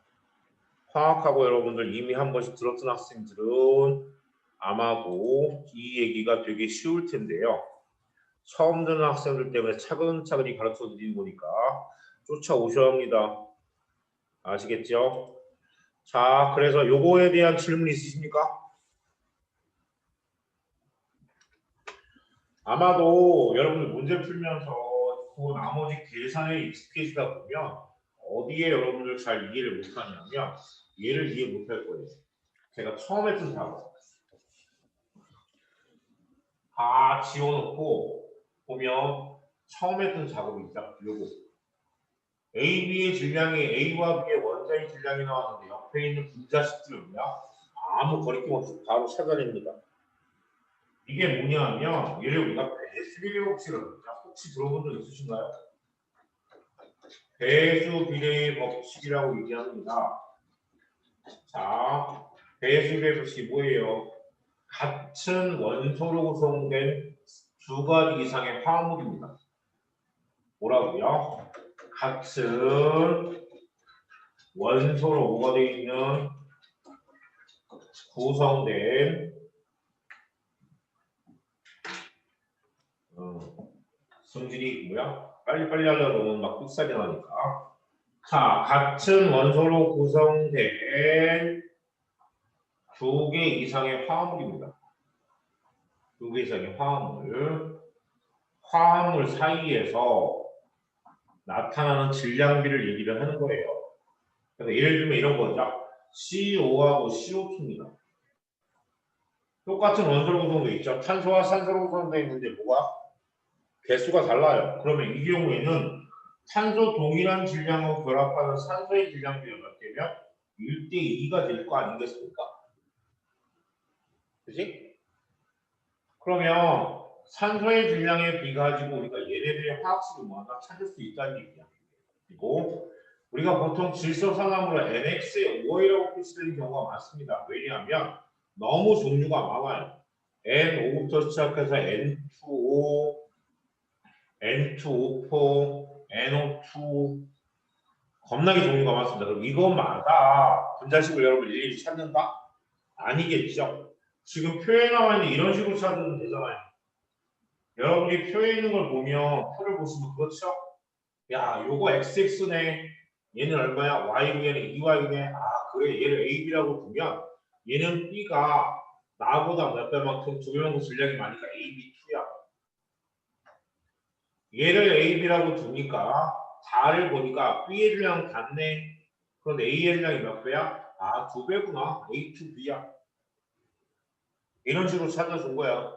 화학하고 여러분들 이미 한 번씩 들었던 학생들은 아마도 이 얘기가 되게 쉬울 텐데요. 처음 듣는 학생들 때문에 차근차근히 가르쳐 드리는 거니까 쫓아오셔야 합니다. 아시겠죠? 자, 그래서 요거에 대한 질문 있으십니까? 아마도 여러분들 문제 풀면서 그 나머지 계산에 익숙해지다 보면 어디에 여러분들 잘 이해를 못하냐면 얘를 이해 못할 거예요. 제가 처음 했던 작업 다 지워놓고 보면 처음 했던 작업이 있죠. 요거 A, B의 질량이 A와 B의 원자의 질량이 나왔는데 옆에 있는 분자식들을 뭐야? 아무 거리낌 없이 바로 찾아냅니다. 이게 뭐냐 하면 얘를 우리가 배수 비례 법칙이라고 그러죠. 혹시 들어본 적 있으신가요? 배수 비례 법칙이라고 얘기합니다. 자, 배수 비례 법칙이 뭐예요? 같은 원소로 구성된 두 가지 이상의 화합물입니다. 뭐라고요? 같은 원소로 뭐가 되어 있는 구성된 성질이 뭐야? 빨리빨리 하려고 하면 막 삑사리 나니까. 자, 같은 원소로 구성된 두 개 이상의 화합물입니다. 두 개 이상의 화합물. 화합물 사이에서 나타나는 질량비를 얘기를 하는 거예요. 그래서 예를 들면 이런 거죠. CO 하고 CO2입니다. 똑같은 원소로 구성되어 있죠. 탄소와 산소로 구성되어 있는데 뭐가? 개수가 달라요. 그러면 이 경우에는 탄소 동일한 질량하고 결합하는 산소의 질량비가 몇 개면 1대2가 될 거 아니겠습니까? 그지? 그러면 산소의 질량에 비 가지고 우리가 얘네들의 화학식을 뭐 하나 찾을 수 있다는 얘기야. 그리고 우리가 보통 질소산화물을 NX의 5이라고 표시되는 경우가 많습니다. 왜냐하면 너무 종류가 많아요. N5부터 시작해서 N2O, N2O4, NO2 겁나게 종류가 많습니다. 그럼 이것마다 분자식을 여러분 일일이 찾는다? 아니겠죠. 지금 표에 나와 있는 이런 식으로 찾으면 되잖아요. 여러분이 표에 있는 걸 보면 표를 보시면 그렇죠? 야, 요거 XX네. 얘는 얼마야? Y는 2Y네. 아, 그래. 얘를 AB라고 두면 얘는 B가 나보다 몇 배만큼 두 배만큼 질량이 많으니까 AB2야. 얘를 AB라고 두니까 다를 보니까 B의 질량은 같네. 그런데 A의 질량이 몇 배야? 아, 두 배구나. A2B야. 이런 식으로 찾아준 거야.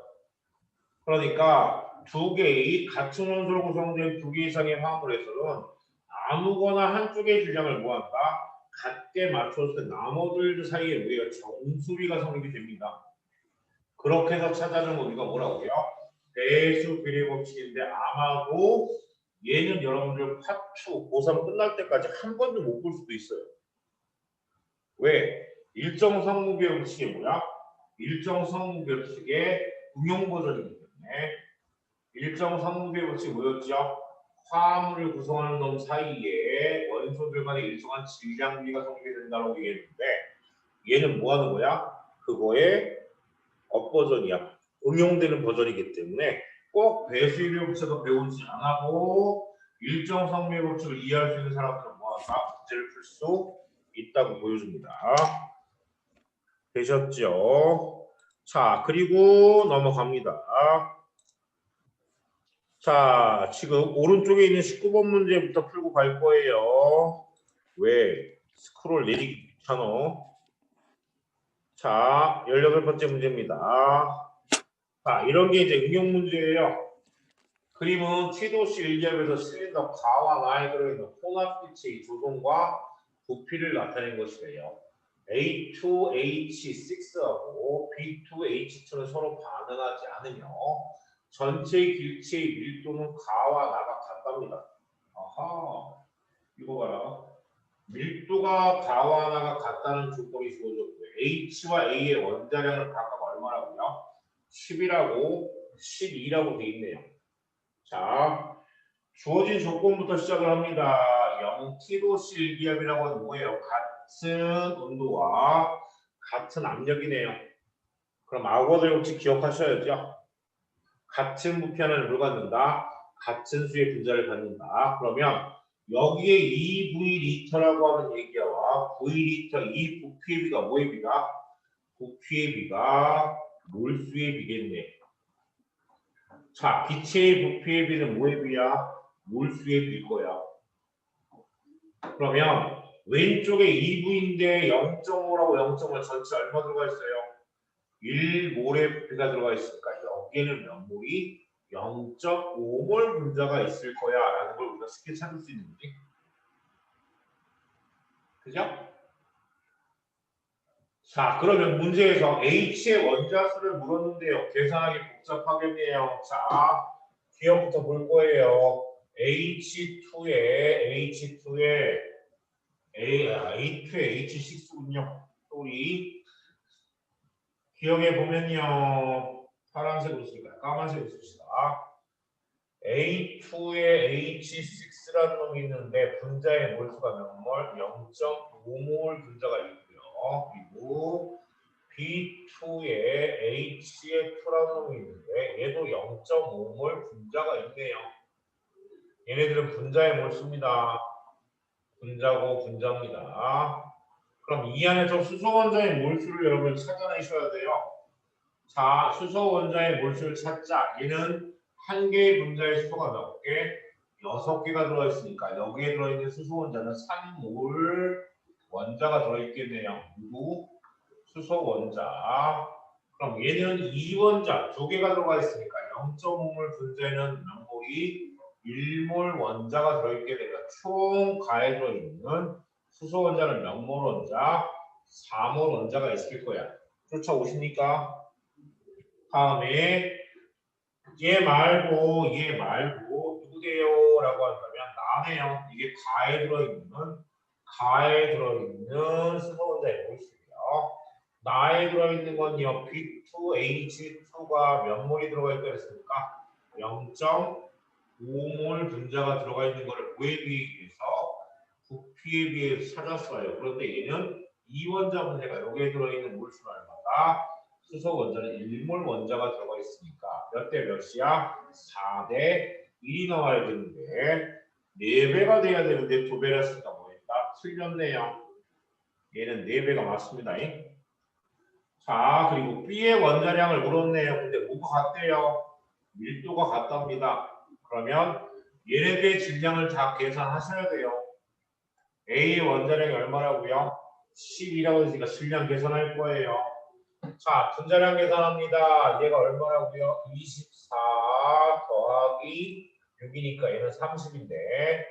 그러니까 두 개의 같은 원소로 구성된 두 개 이상의 화합물에서는 아무거나 한쪽의 질량을 뭐한다? 같게 맞췄을 때 나머지 사이에 우리가 정수비가 성립이 됩니다. 그렇게 해서 찾아낸 거 우리가 뭐라고요? 배수 비례 법칙인데 아마도 얘는 여러분들 파초 고3 끝날 때까지 한 번도 못 볼 수도 있어요. 왜? 일정 성분비 법칙이 뭐야? 일정 성분비 법칙의 응용 버전이기 때문에 일정 성분비 법칙이 뭐였죠? 화합물을 구성하는 놈 사이에 원소들 간의 일정한 질량비가 성립이 된다고 얘기했는데 얘는 뭐 하는 거야? 그거의 업버전이야. 응용되는 버전이기 때문에 꼭 배수비례 법칙을 배우지 않아도 일정 성분비 법칙을 이해할 수 있는 사람들은 뭐한다? 문제를 풀 수 있다고 보여줍니다. 되셨죠? 자, 그리고 넘어갑니다. 자, 지금 오른쪽에 있는 19번 문제부터 풀고 갈 거예요. 왜? 스크롤 내리기 귀찮아. 자, 18번째 문제입니다. 자, 이런 게 이제 응용 문제예요. 그림은 T도시 1기압에서 실린더 가와 나에 들어있는 혼합빛의 조종과 부피를 나타낸 것이래요. A2H6하고 B2H2는 서로 반응하지 않으며 전체의 길치의 밀도는 가와 나가 같답니다. 아하, 이거 봐라. 밀도가 가와 나가 같다는 조건이 주어졌고요. H와 A의 원자량은 각각 얼마라고요? 10이라고 12라고 돼 있네요. 자, 주어진 조건부터 시작을 합니다. 0kC 일기압이라고 하는 뭐예요? 같은 온도와 같은 압력이네요. 그럼 아워드 법칙 기억하셔야죠. 같은 부피 하나를 물 갖는다. 같은 수의 분자를 갖는다. 그러면 여기에 2V리터라고 하는 얘기와 V리터 이 부피의 비가 뭐의 비가? 부피의 비가 몰수의 비겠네. 자, 빛의 부피의 비는 뭐의 비야? 몰수의 비일 거야. 그러면 왼쪽에 2V인데 0.5라고 0.5 전체 얼마 들어가 있어요? 1몰의 부피가 들어가 있으니까 여기에는 몇 몰이 0.5몰 분자가 있을 거야 라는 걸 우리가 쉽게 찾을 수 있는 거지. 그죠? 자, 그러면 문제에서 H의 원자수를 물었는데요. 계산하기 복잡하겠네요. 자, 기억부터 볼 거예요. H2에 A2에 H6군요. 우리 기억해 보면요. 파란색으로 쓸까요? 까만색으로 씁시다. A2에 H6라는 놈이 있는데 분자의 몰수가 몇 몰? 0.5몰 분자가 있고요. 그리고 B2에 HA2라는 놈이 있는데 얘도 0.5몰 분자가 있네요. 얘네들은 분자의 몰수입니다. 분자고 분자입니다. 그럼 이 안에서 수소 원자의 몰수를 여러분 찾아내셔야 돼요. 자, 수소 원자의 몰수를 찾자. 얘는 한 개의 분자의 수소가 몇 개? 6개가 들어있으니까 여기에 들어있는 수소 원자는 3몰 원자가 들어있겠네요. 누구? 수소 원자. 그럼 얘는 2원자 2개가 들어가 있으니까 0.5몰 분자에는 몇 몰이? 1몰 원자가 들어있게 되면 총 가에 들어있는 수소 원자는 몇 몰 원자? 4몰 원자가 있을 거야. 쫓아오십니까? 다음에 얘 말고 누구세요? 라고 한다면 나네요. 이게 가에 들어있는 수소 원자의 몰수예요. 나에 들어있는 건요. B2H2가 몇 몰이 들어가 있다고 했습니까? 0.5몰 분자가 들어가 있는 거를 뭐에 비해서 부피에 비해서 찾았어요. 그런데 얘는 2원자 분자가 여기에 들어있는 몰수는 얼마다? 수소 원자는 1몰 원자가 들어가 있으니까 몇 대 몇이야? 4대 1이 나와야 되는데 4배가 돼야 되는데 2배라 했으니까 뭐였다? 틀렸네요. 얘는 4배가 맞습니다. 자, 그리고 B의 원자량을 물었네요. 근데 뭐가 같대요? 밀도가 같답니다. 그러면 얘네들의 질량을 다 계산하셔야 돼요. A의 원자량이 얼마라고요? 10이라고 했으니까 질량 계산할 거예요. 자, 분자량 계산합니다. 얘가 얼마라고요? 24 더하기 6이니까 얘는 30인데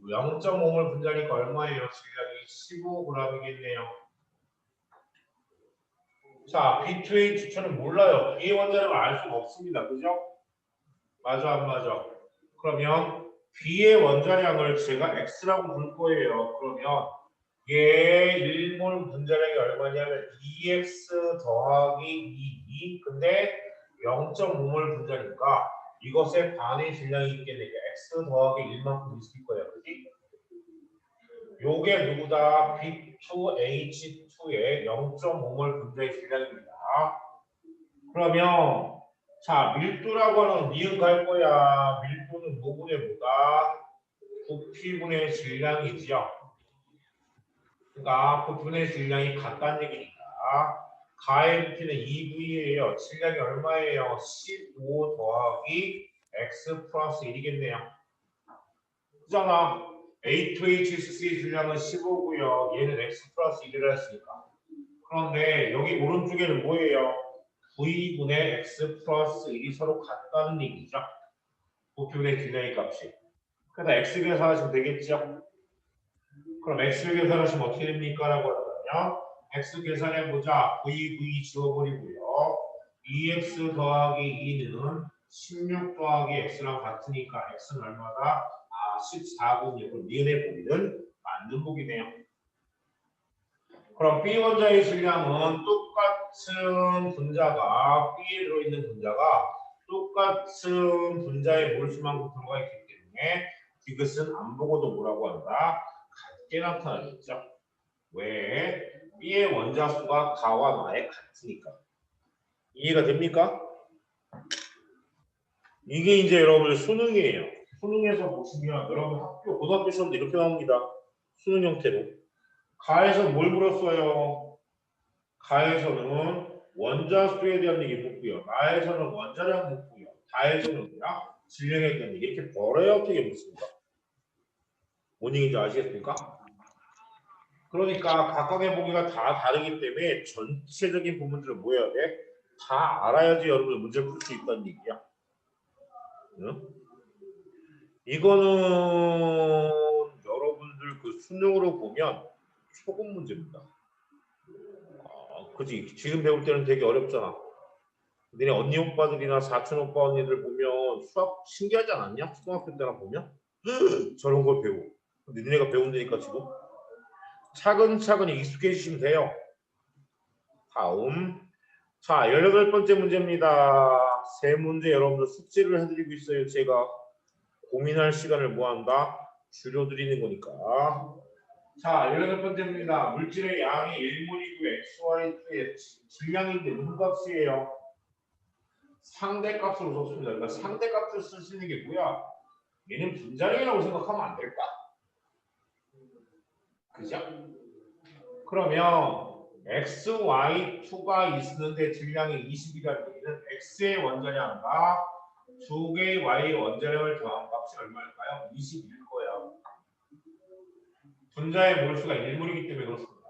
0.5몰 분자니까 얼마예요? 질량이 15g이겠네요. 자, B2H2는 몰라요. B의 원자량을 알 수가 없습니다. 그죠? 맞아, 안 맞아? 그러면 B의 원자량을 제가 X라고 부를 거예요. 그러면 얘 1몰 분자량이 얼마냐면 2x 더하기 2. 근데 0.5몰 분자니까 이것의 반의 질량이 있겠네. x 더하기 1만큼 있을 거예요. 그지? 요게 누구다? B2H2의 0.5몰 분자의 질량입니다. 그러면 자, 밀도라고 하는 니은 갈 거야. 밀도는 뭐분의 뭐다? 부피분의 질량이지요. 그러니까 부피분의 질량이 같다는 얘기니까 가의 부피는 2V예요. 질량이 얼마예요? 15 더하기 x 플러스 1이겠네요. 그잖아. A2HC의 질량은 15고요. 얘는 x 플러스 1이라 했으니까. 그런데 여기 오른쪽에는 뭐예요? V분의 x 플러스 1이 서로 같다는 얘기죠. 부피분의 질량의 값이. 그래서 x 계산하시면 되겠죠? 그럼 x 계산하시면 어떻게 됩니까? 라고 하면 x 계산해보자. V 지워버리고요. 2x 더하기 2는 16 더하기 x랑 같으니까 x는 얼마다? 14분의 그럼 니은의 보기는 맞는 보기네요. 그럼 B 원자의 질량은 똑같은 분자가 B에 들어있는 분자가 똑같은 분자의 몰수만큼 들어가 있기 때문에 이것은 안 보고도 뭐라고 한다? 같게 나타나겠죠. 왜? B의 원자 수가 가와 나에 같으니까. 이해가 됩니까? 이게 이제 여러분들 수능이에요. 수능에서 보시면 여러분 고등학교 시험도 이렇게 나옵니다. 수능 형태로. 가에서 뭘 물었어요? 가에서는 원자 수에 대한 얘기 묻고요. 나에서는 원자량 묻고요. 다에서는 그냥 질량에 대한 얘기 이렇게 벌어야 묻습니다. 뭔 얘기인지 아시겠습니까? 그러니까 각각의 보기가 다 다르기 때문에 전체적인 부분들을 뭐 해야 돼? 다 알아야지 여러분들 문제를 풀 수 있다는 얘기야. 응? 이거는 여러분들 그 수능으로 보면 초급 문제입니다. 그지? 지금 배울 때는 되게 어렵잖아. 너네 언니 오빠들이나 사촌 오빠 언니들 보면 수학 신기하지 않았냐? 초등학교 때나 보면 저런 걸 배워. 근데 너네가 배운다니까 지금 차근차근 익숙해지시면 돼요. 다음. 자, 18번째 문제입니다. 세 문제 여러분들 숙제를 해드리고 있어요. 제가 고민할 시간을 뭐한다? 줄여드리는 거니까. 자, 18번째입니다. 물질의 양이 1몰이고 XY2의 질량인데 무값이에요. 상대값으로 썼습니다. 그러니까 상대값을 쓰시는 게 뭐야? 얘는 분자량이라고 생각하면 안 될까? 그죠? 그러면 XY2가 있는데 질량이 20이라는 얘기는 X의 원자량과 두 개의 Y의 원자량을 더한 값이 얼마일까요? 20일 거야. 분자의 몰수가 1몰이기 때문에 그렇습니다.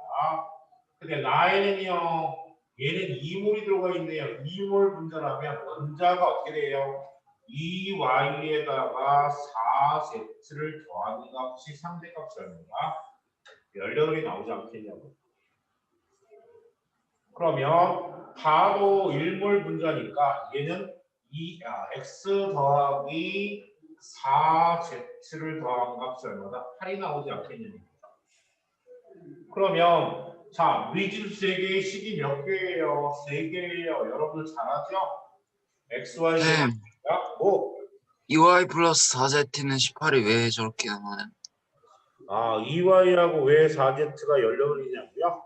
근데 나에는요, 얘는 2몰이 들어가 있네요. 2몰 분자라면 원자가 어떻게 돼요? 2Y에다가 4Z를 더하는 값이 상대값이 얼마나? 18이 나오지 않겠냐고. 그러면 바로 1몰 분자니까 얘는 X 더하기 4Z를 더한 값이 얼마다? 8이 나오지 않겠냐고. 그러면 자, 미지수 3개의 식이 몇 개예요? 3개예요. 여러분들 잘하죠? XY 네. 뭐? 2y 플러스 4z는 18이 왜 저렇게 나와요? 2Y하고 왜 4Z가 18이냐고요?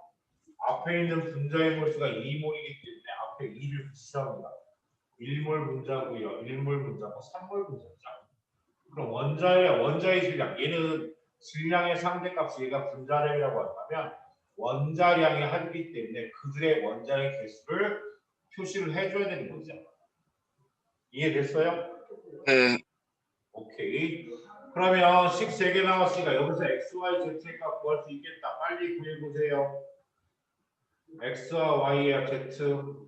앞에 있는 분자의 몰수가 2몰이기 때문에 앞에 2를 붙이셔야 1몰 분자고요. 1몰 분자고 3몰 분자죠. 그럼 원자의 질량, 얘는 질량의 상대값이 얘가 분자량이라고 한다면 원자량이 하기 때문에 그들의 원자의 개수를 표시를 해줘야 되는 거죠. 이해됐어요? 네. 오케이. 그러면 식 3개 나왔으니까 여기서 x, y, z 값 구할 수 있겠다. 빨리 구해보세요. x와 y와 z.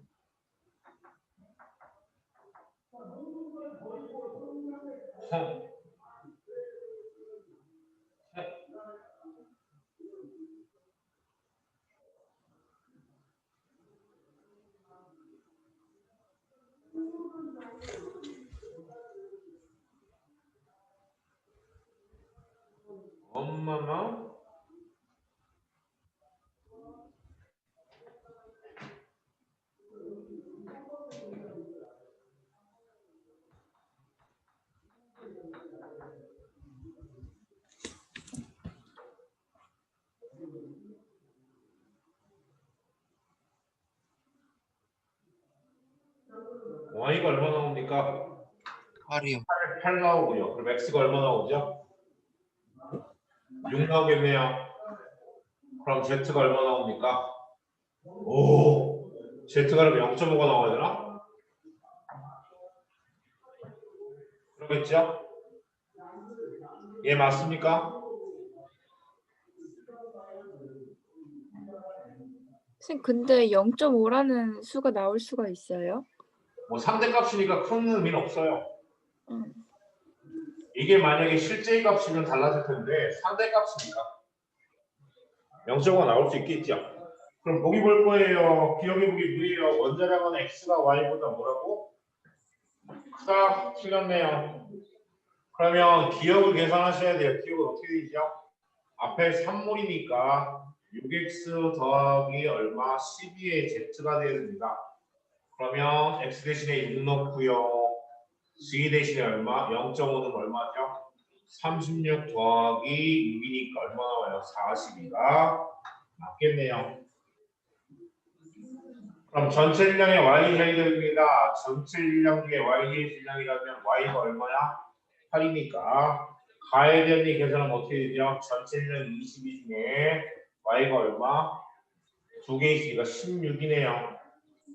엄마마 y가 얼마 나옵니까? 8이요. 8 나오고요. 그럼 x가 얼마 나오죠? 6 나오겠네요. 그럼 z가 얼마 나옵니까? 오, z가 그러면 0.5가 나와야 되나? 그랬죠? 예, 맞습니까? 선생님, 근데 0.5라는 수가 나올 수가 있어요? 뭐 상대값이니까 큰 의미는 없어요. 음. 이게 만약에 실제 값이면 달라질 텐데 상대값이니까 0.5가 나올 수 있겠죠. 그럼 보기 볼 거예요. 기억해 보기 뭐예요? 원자량은 x가 y보다 뭐라고? 크다. 틀렸네요. 그러면 기억을 계산하셔야 돼요. 기억은 어떻게 되죠? 앞에 3몰이니까 6x 더하기 얼마? 12의 z가 되야 됩니다. 그러면 x 대신에 6 넣고요. g 대신에 얼마? 0.5는 얼마죠? 36 더하기 6이니까 얼마 나와요? 42가 맞겠네요. 그럼 전체 질량의 y 제곱입니다. 전체 질량 중에 y의 질량이라면 y가 얼마야? 8이니까 가에 대한 이 계산은 어떻게 되죠? 전체 질량 22 중에 y가 얼마? 두 개 있으니까 16이네요.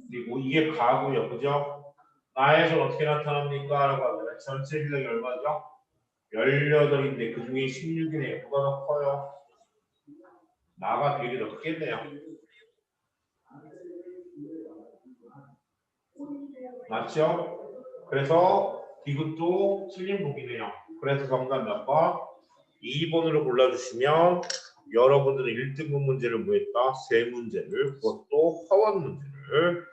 그리고 이게 가고요. 그죠? 나에서 어떻게 나타납니까? 라고 하면 전체 질량이 얼마죠? 18인데 그 중에 16이네요. 누가 더 커요? 나가 비율이 더 크겠네요. 맞죠? 그래서 이것도 틀린 보기네요. 그래서 정답 몇 번? 2번으로 골라주시면 여러분들은 1등급 문제를 뭐 했다? 세 문제를, 그것도 허원 문제를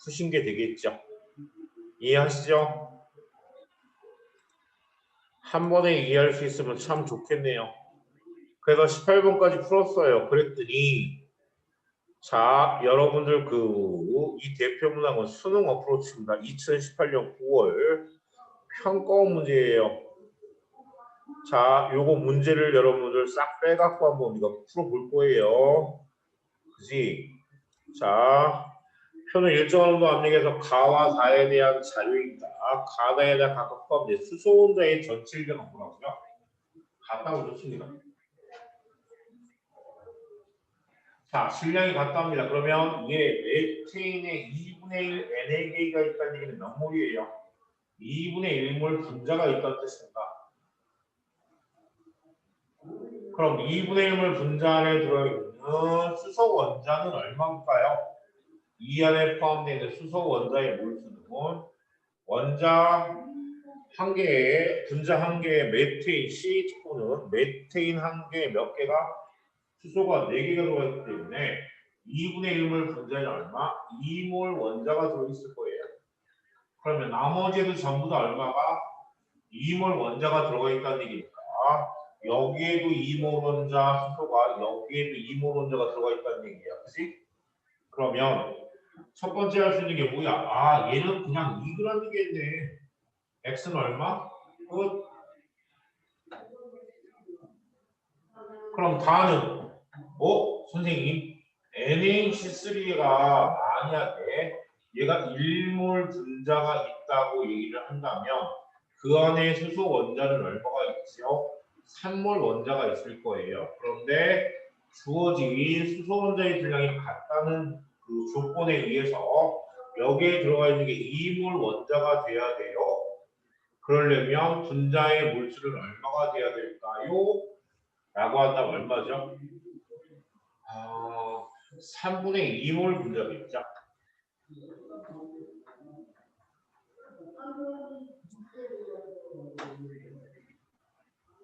푸신 게 되겠죠. 이해하시죠? 한 번에 이해할 수 있으면 참 좋겠네요. 그래서 18번까지 풀었어요. 그랬더니 자, 여러분들 이 대표 문항은 수능 어프로치입니다. 2018년 9월 평가원 문제예요. 자, 요거 문제를 여러분들 싹 빼갖고 한번 우리가 풀어볼 거예요. 그지? 자, 표는 일정한 정도 압력에서 가와 다에 대한 자료입니다. 가다에 대한 각각 포함된 수소원자의 전체 질량은 뭐라고요? 같다고 좋습니다. 자, 질량이 같답니다. 그러면 얘 메테인의 2분의 1 NaK가 있다는 얘기는 몇 몰이에요? 2분의 1몰 분자가 있다는 뜻입니다. 그럼 2분의 1몰 분자 안에 들어있는 수소 원자는 얼마일까요? 이 안에 포함되어 있는 수소 원자의 몰수는 원자 한 개에 분자 한 개에 메테인 CH4는 메테인 한 개에 몇 개가 수소가 4개가 들어가 있기 때문에 2분의 1몰 분자에 얼마? 2몰 원자가 들어있을 거예요. 그러면 나머지도 전부 다 얼마가? 2몰 원자가 들어가 있다는 얘기니까 여기에도 2몰 원자 수소가 여기에도 2몰 원자가 들어가 있다는 얘기야. 그치? 그러면 첫 번째 할 수 있는 게 뭐야? 아, 얘는 그냥 2g이 겠네. x는 얼마? 끝. 그럼 다는 선생님 NaC3가 만약에 얘가 1몰 분자가 있다고 얘기를 한다면 그 안에 수소 원자는 얼마가 있죠? 3몰 원자가 있을 거예요. 그런데 주어진 수소 원자의 질량이 같다는 그 조건에 의해서 여기에 들어가 있는 게 2몰 원자가 돼야 돼요. 그러려면 분자의 몰수는 얼마가 돼야 될까요? 라고 한다면 얼마죠? 3분의 2몰 분자겠죠.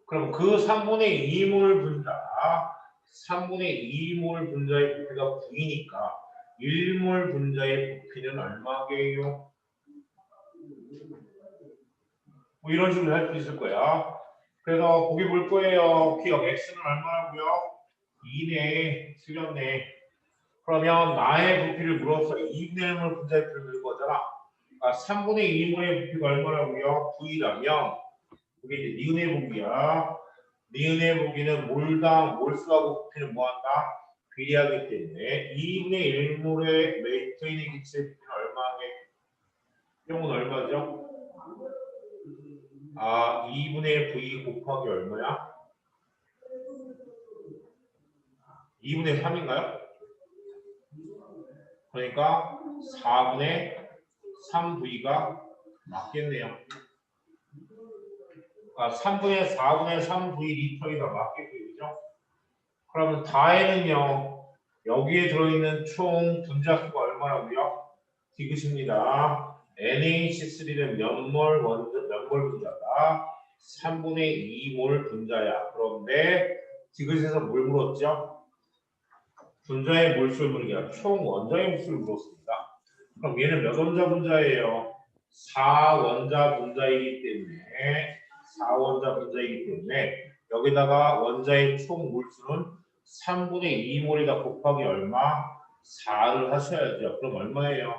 그럼 그 3분의 2몰 분자의 부피가 9이니까 1몰 분자의 부피는 얼마게요? 뭐 이런 식으로 할 수 있을 거야. 그래서 거기 볼 거예요. 기억 x는 얼마라고요? 2네. 틀렸네. 그러면 나의 부피를 물어서 2분의 1몰 분자의 부피를 물을 거잖아. 3분의 2몰의 부피가 얼마라고요? 9이라면 그게 이제 니은의 보기야. 니은의 보기는 몰당 몰수하고 부피는 뭐한다? 비례하기 때문에 2분의 1몰의 메테인의 기체 부피는 얼마게? 이건 얼마죠? 2분의 v 곱하기 얼마야? 2분의 3인가요? 그러니까 4분의 3v가 맞겠네요. 3분의 4분의 3 v 리터에다 맞겠죠. 그러면 다에는요. 여기에 들어있는 총 분자수가 얼마라고요? 디귿입니다. NH3는 몇몰 분자다? 3분의 2몰 분자야. 그런데 디귿에서 뭘 물었죠? 분자의 몰수를 물은 게 아니라 총 원자의 몰수를 물었습니다. 그럼 얘는 몇 원자 분자예요? 4원자 분자이기 때문에 여기다가 원자의 총 몰수는 3분의 2몰이다 곱하기 얼마? 4를 하셔야죠. 그럼 얼마예요?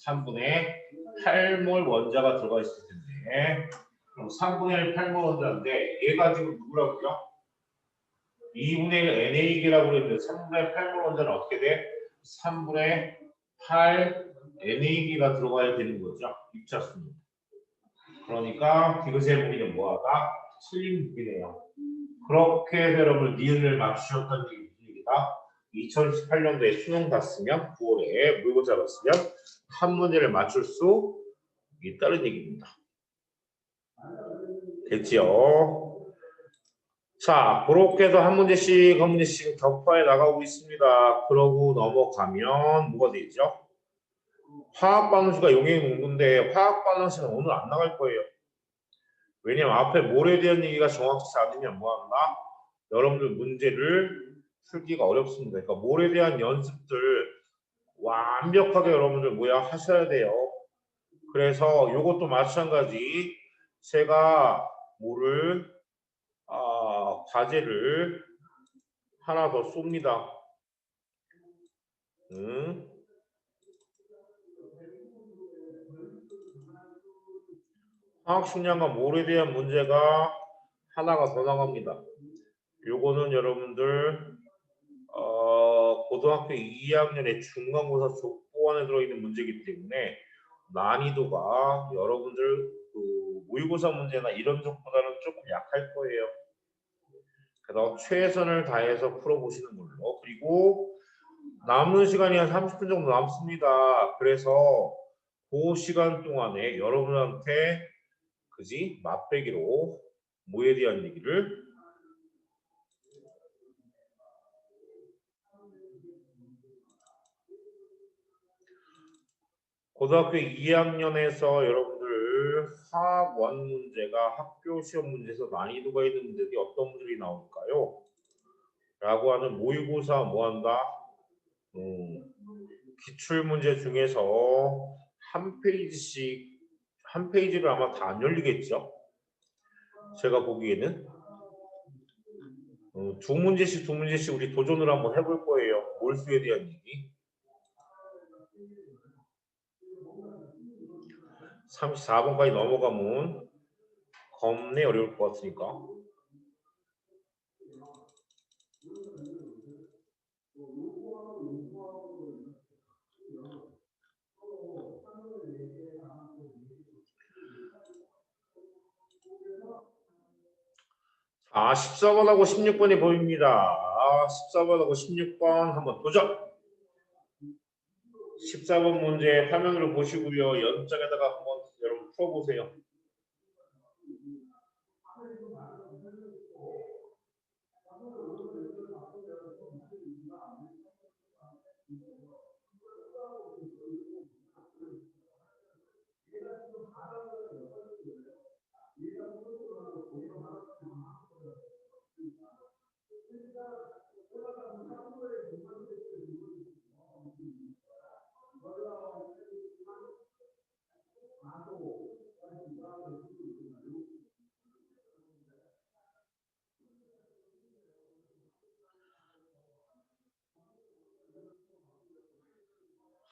3분의 8몰 원자가 들어가 있을 텐데 그럼 3분의 1 8몰 원자인데 얘가 지금 누구라고요? 2분의 1 NA기라고 그랬는데 3분의 8몰 원자는 어떻게 돼? 3분의 8 NA기가 들어가야 되는 거죠. 입자수입니다. 그러니까 디귿의 무게는 뭐하다? 틀린 무게네요. 그렇게 해서 여러분 니은을 맞추셨다는 얘기입니다. 2018년도에 수능 봤으면 9월에 모의고사 봤으면 한 문제를 맞출 수 있다는 얘기입니다. 됐지요? 자, 그렇게 해서 한 문제씩 격파해 나가고 있습니다. 그러고 넘어가면 뭐가 되죠? 화학 반응식과 용액 농도인데 화학 반응식은 오늘 안 나갈 거예요. 왜냐면 앞에 몰에 대한 얘기가 정확치 않으면 뭐한다? 여러분들 문제를 풀기가 어렵습니다. 그러니까 몰에 대한 연습들 완벽하게 여러분들 뭐야 하셔야 돼요. 그래서 이것도 마찬가지 제가 몰을 과제를 하나 더 쏩니다. 화학 식량과 몰에 대한 문제가 하나가 더 나갑니다. 요거는 여러분들 고등학교 2학년의 중간고사 족보안에 들어있는 문제이기 때문에 난이도가 여러분들 그 모의고사 문제나 이런 쪽보다는 조금 약할 거예요. 그래서 최선을 다해서 풀어보시는 걸로. 그리고 남은 시간이 한 30분 정도 남습니다. 그래서 그 시간 동안에 여러분한테 그지 맛배기로 뭐에 대한 얘기를 고등학교 2학년에서 여러분들 화학 원 문제가 학교 시험 문제에서 난이도가 있는 문제들이 어떤 문제들이 나올까요? 라고 하는 모의고사 뭐한다? 기출문제 중에서 한 페이지씩 한 페이지를 아마 다 안 열리겠죠? 제가 보기에는 두 문제씩 우리 도전을 한번 해볼 거예요. 몰수에 대한 얘기. 34번까지 넘어가면 겁내 어려울 것 같으니까. 자, 14번하고 16번이 보입니다. 14번하고 16번 한번 도전! 14번 문제 화면으로 보시고요. 연장에다가 한번 여러분 풀어보세요.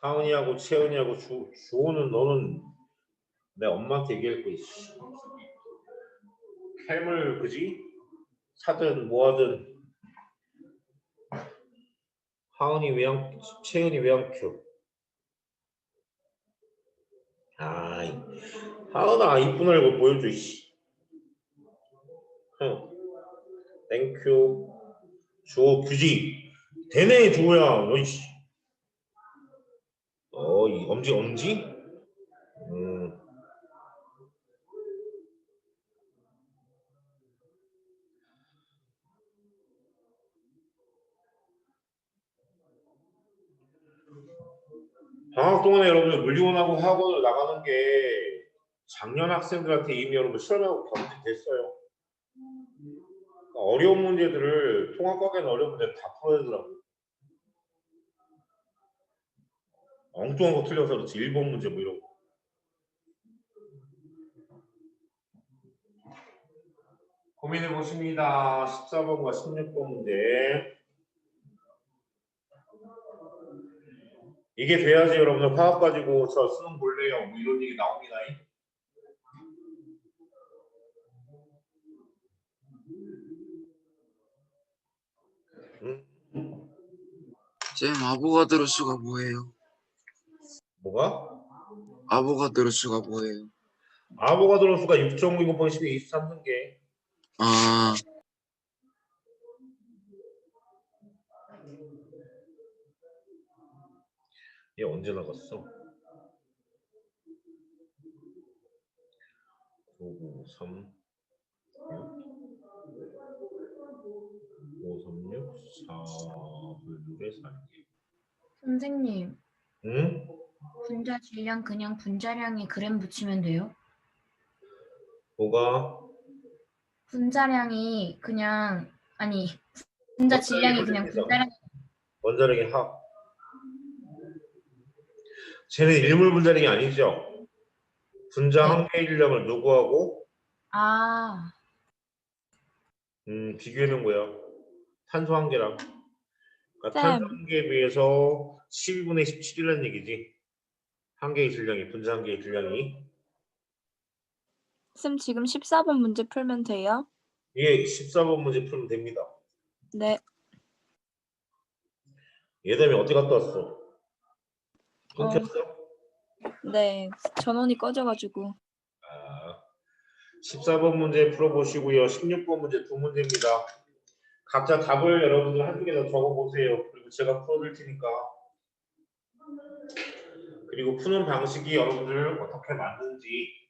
하은이하고 채은이하고 주호는 너는 내 엄마한테 얘기할 거야. 캠을 그지? 사든 뭐하든 하은이 왜안 채은이 왜 안 켜? 아이 하은아 이쁜 얼굴 보여줘 씨. 땡큐. 주호 규지 되네 주호야 너 씨. 이 엄지? 방학 동안에 여러분들 물리원하고 학원을 나가는 게 작년 학생들한테 이미 여러분 시험하고 경직됐어요. 그러니까 어려운 문제들을 통합과학에는 어려운 문제 다 풀어야 되더라고요. 엉뚱한 거 틀려서 그렇지 1번 문제 뭐 이런 거. 고민해 보십니다. 14번과 16번 문제. 이게 돼야지 여러분들 화학 가지고 저 수능 볼래요. 뭐 이런 얘기 나옵니다. 쌤, 아보가드로 수가 뭐예요? 뭐가? 아보가드로 수가 뭐예요? 아보가드로 수가 6.5 곱하기 10의 23등계. 아, 얘 언제 나갔어? 5, 9, 3, 5, 3, 6, 4, 6에 4. 선생님, 응? 분자 질량 그냥 분자량에 그램 붙이면 돼요? 뭐가? 분자량이 그냥 아니 분자 질량이 그냥 분자량. 원자력의 합. 쟤는 일물 분자량이 아니죠? 분자 네. 한 개의 질량을 누구하고? 아, 비교해놓은 거야. 탄소 한 개랑. 그러니까 쌤. 탄소 한 개에 비해서 12분의 17이라는 얘기지. 한 개의 질량이, 분자 한 개의 질량이. 쌤 지금 14번 문제 풀면 돼요? 예, 14번 문제 풀면 됩니다. 네. 예담이 어디 갔다 왔어? 끊겼어? 네. 전원이 꺼져가지고. 아, 14번 문제 풀어보시고요. 16번 문제 두 문제입니다. 각자 답을 여러분들 한두 개 더 적어보세요. 그리고 제가 풀어드릴 테니까. 그리고 푸는 방식이 여러분들 어떻게 맞는지.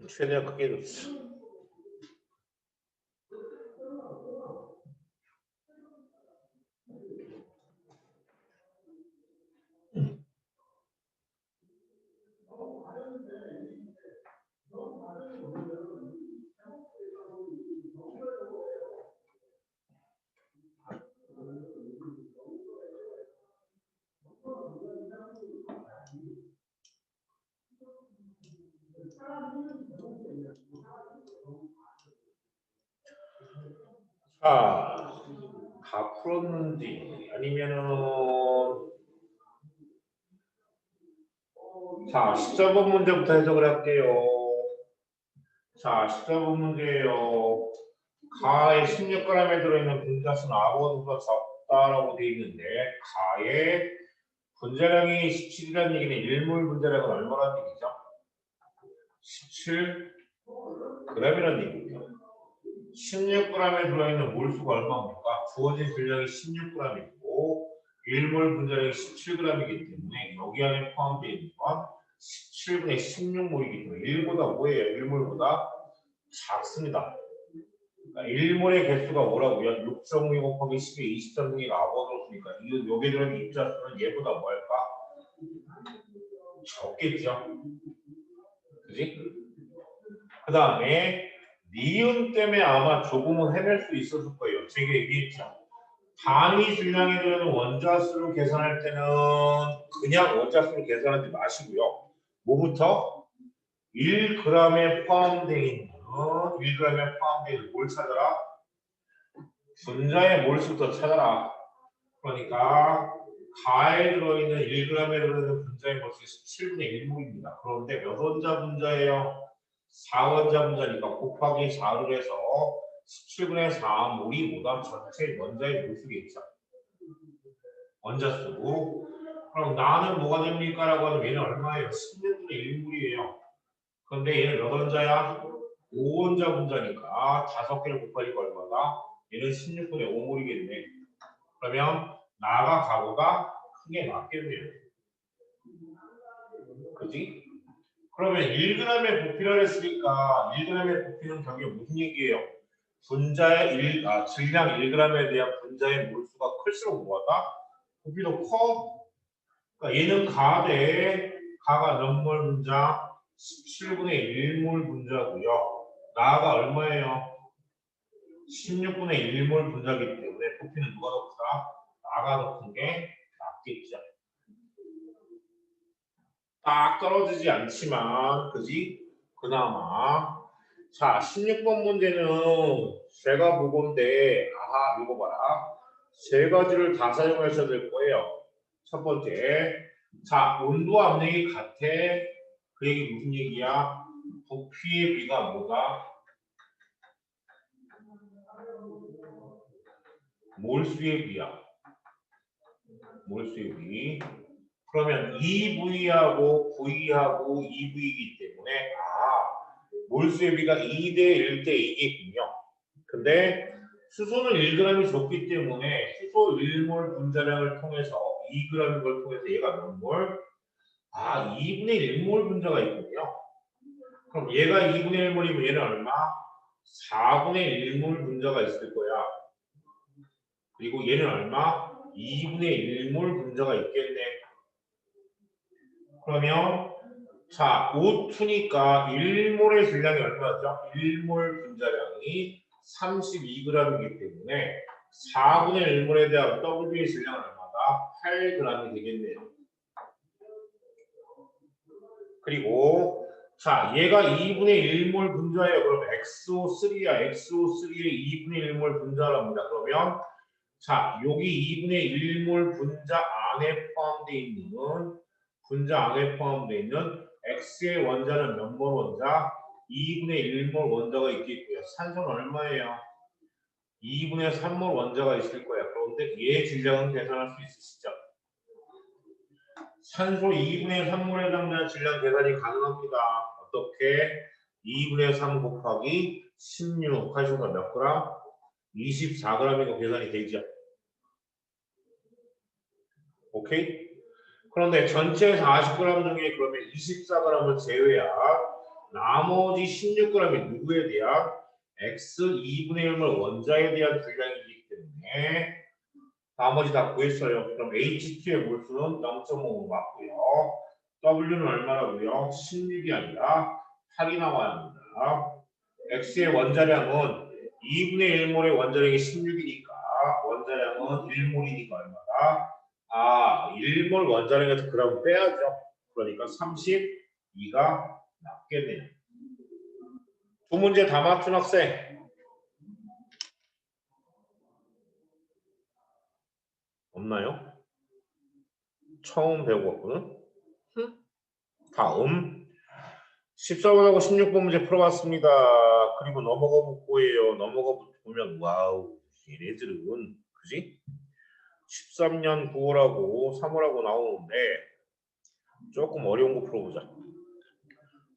최대한 크게 해줬어. 자, 다 풀었는지 아니면은 자, 14번 문제부터 해석을 할게요. 자, 14번 문제예요. 가에 16g에 들어있는 분자수는 아보가드로보다 적다라고 되어 있는데 가의 분자량이 17이라는 얘기는 일몰 분자량은 얼마라는 얘기죠? 17g이라는 얘기입니다. 16g에 들어있는 몰수가 얼마입니까? 주어진 질량이 16g이고 일몰 분자량이 17g이기 때문에 여기 안에 포함되어 있는 건 17분의 16몰이기 때문에 1보다 뭐예요? 1몰보다 작습니다. 그러니까 1몰의 개수가 뭐라고요? 6.5 곱하기 10의 23등이가 아보가드로수니까 여기에 들어있는 입자수는 얘보다 뭐 할까? 적겠죠. 그지? 그 다음에 니은 때문에 아마 조금은 헤맬 수 있었을 거예요. 제가 얘기했죠. 단위 질량에 들어있는 원자수를 계산할 때는 그냥 원자수를 계산하지 마시고요. 뭐부터? 1g에 포함되어 있는 1g에 포함되어 있는 뭘 찾아라? 분자의 몰수부터 찾아라. 그러니까 가에 들어있는 1g에 들어있는 분자의 몰수가 17분의 1몰입니다. 그런데 몇 원자 분자예요? 4원자 분자니까 곱하기 4를 해서 17분의 4몰이 뭐다? 전체 원자의 몰수겠죠. 원자수. 그럼 나는 뭐가 됩니까? 라고 하면 얘는 얼마예요? 16분의 1몰이에요. 그런데 얘는 몇 원자야? 5원자 분자니까 5개를 곱하니까 얼마다? 얘는 16분의 5몰이겠네. 그러면 나가 가구가 크게 맞겠네요. 그지? 그러면 1g의 부피를 했으니까 1g의 부피는 결국에 무슨 얘기예요? 질량 1g에 대한 분자의 몰수가 클수록 뭐하다? 부피도 커. 그러니까 얘는 가가 몇 몰 분자? 17분의 1몰 분자고요. 나가 얼마예요? 16분의 1몰 분자이기 때문에 부피는 누가 더 크다? 나가 더 큰 게 낫겠죠. 딱 떨어지지 않지만, 그지? 그나마. 자, 16번 문제는 제가 보건데, 아하, 이거 봐라. 세 가지를 다 사용하셔야 될 거예요. 첫 번째. 자, 온도와 압력이 같아. 그 얘기 무슨 얘기야? 부피의 비가 뭐다? 몰수의 비야. 몰수의 비. 그러면 EV하고 V하고 EV이기 때문에 몰수의 비가 2대 1대 2겠군요. 근데 수소는 1g이 적기 때문에 수소 1몰 분자량을 통해서 2g인 걸 통해서 얘가 몇 몰? 2분의 1몰 분자가 있군요. 그럼 얘가 2분의 1몰이면 얘는 얼마? 4분의 1몰 분자가 있을 거야. 그리고 얘는 얼마? 2분의 1몰 분자가 있겠네. 그러면 자, O2니까 1몰의 질량이 얼마죠? 1몰 분자량이 32g이기 때문에 4분의 1몰에 대한 W의 질량은 얼마다? 8g이 되겠네요. 그리고 자, 얘가 2분의 1몰 분자예요. 그럼 XO3야. XO3의 2분의 1몰 분자랍니다. 그러면 자, 여기 2분의 1몰 분자 안에 포함되어 있는 X의 원자는 몇 몰 원자? 2분의 1몰 원자가 있겠고요. 산소는 얼마예요? 2분의 3몰 원자가 있을 거야. 그런데 얘 질량은 계산할 수 있으시죠? 산소 2분의 3몰에 해당되는 질량 계산이 가능합니다. 어떻게? 2분의 3 곱하기 16 하셔서 몇 그램? 24g이고 계산이 되죠. 오케이? 그런데 전체 40g 중에 그러면 24g을 제외한 나머지 16g이 누구에 대한? X 2분의 1몰 원자에 대한 질량이기 때문에 나머지 다 구했어요. 그럼 H2의 몰수는 0.5 맞고요. W는 얼마라고요? 16이 아니라 8이 나와야 합니다. X의 원자량은 2분의 1몰의 원자량이 16이니까 원자량은 1몰이니까 얼마다? 1몰 원자량에서 그램 빼야죠. 그러니까 32가 낫겠네요. 두 문제 다 맞춘 학생 없나요? 처음 배우거든. 다음 14번하고 16번 문제 풀어봤습니다. 그리고 넘어가 볼 거예요. 넘어가 보면 와우 얘네들은 그지? 13년 9월하고 3월하고 나오는데 조금 어려운 거 풀어보자.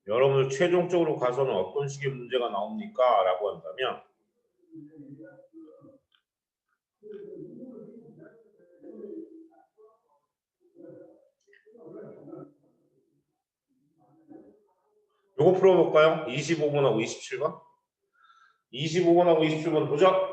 여러분들 최종적으로 가서는 어떤 식의 문제가 나옵니까? 라고 한다면 요거 풀어볼까요? 25번하고 27번 25번하고 27번 도전!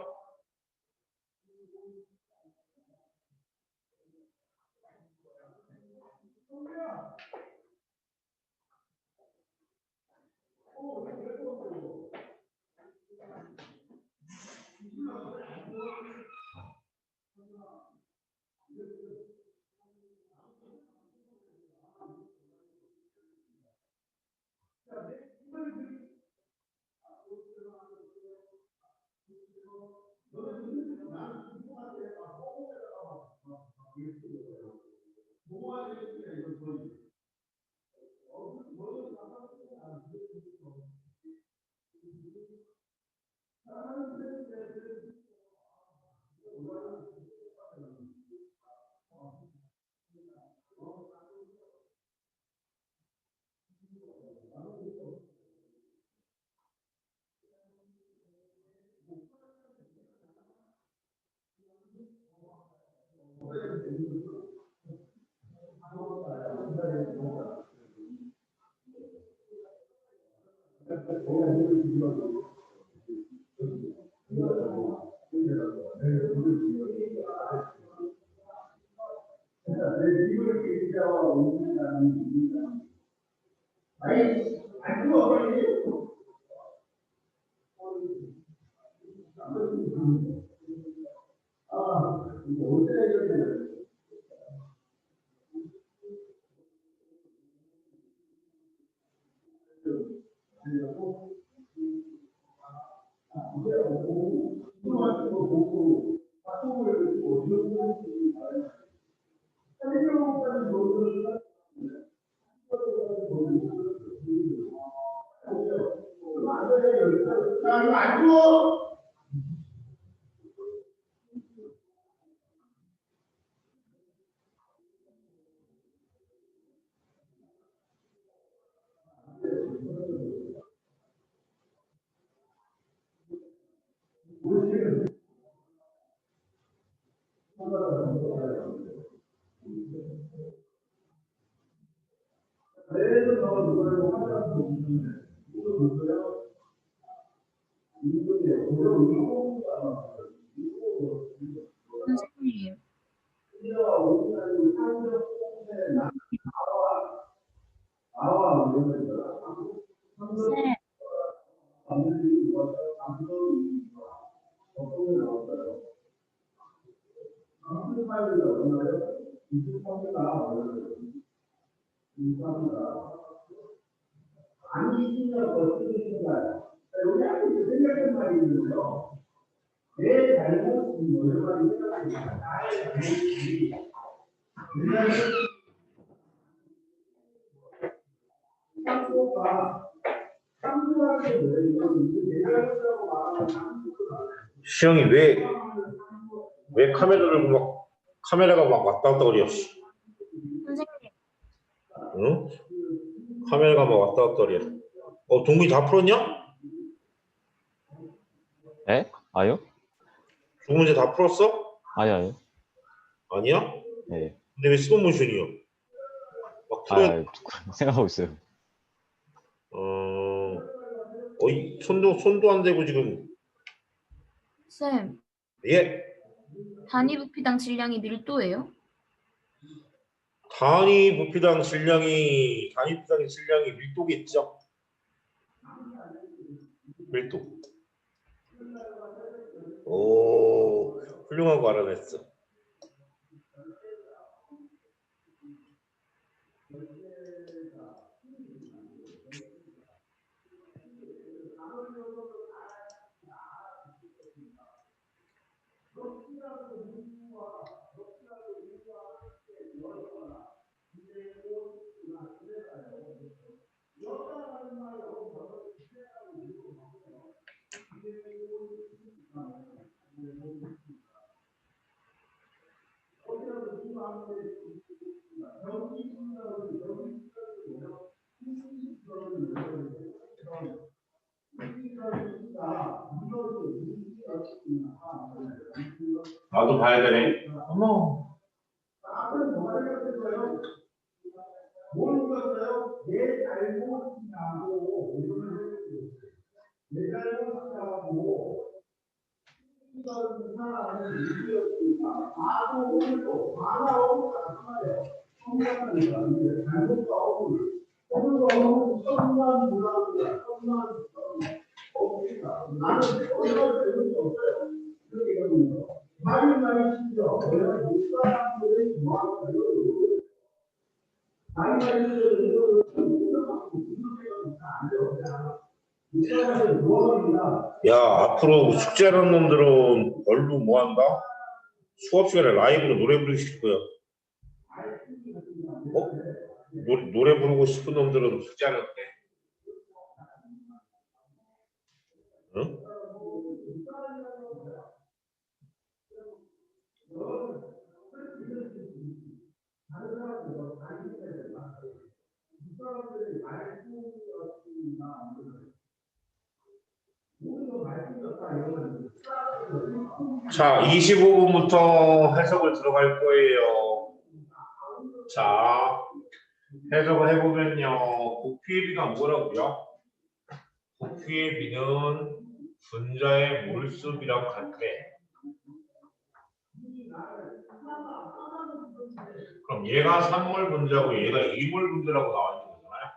선생님. 쌤, 시영이 왜 카메라가 막 왔다 갔다 그래요? 선생님. 응? 카메라가 막 왔다 갔다 그래요. 동물이 다 풀었냐? 에? 아요? 두 문제 다 풀었어? 아요. 아니야? 네. 근데 왜 스톱 모션이요? 막 풀어야 아요. 생각하고 있어요. 손도 안 대고 지금. 쌤, 예? 단위 부피당 질량이 밀도예요? 단위 부피당 질량이 밀도겠죠? 밀도. 오, 훌륭한 거 알아냈어. 나도 봐야 되네. 어머. 야, 앞으로 숙제하는 놈들은 얼루 뭐 한다? 수업 시간에 라이브로 노래 부르기 시킬 거야. 노래 부르고 싶은 놈들은 숙제 안 할게. 응? 자, 25분부터 해석을 들어갈 거예요. 자, 해석을 해보면요. 부피비가 뭐라고요? 부피의 비는 분자의 몰수비랑 같대. 그럼 얘가 3몰 분자고 얘가 2몰 분자라고 나와 있는 거잖아요.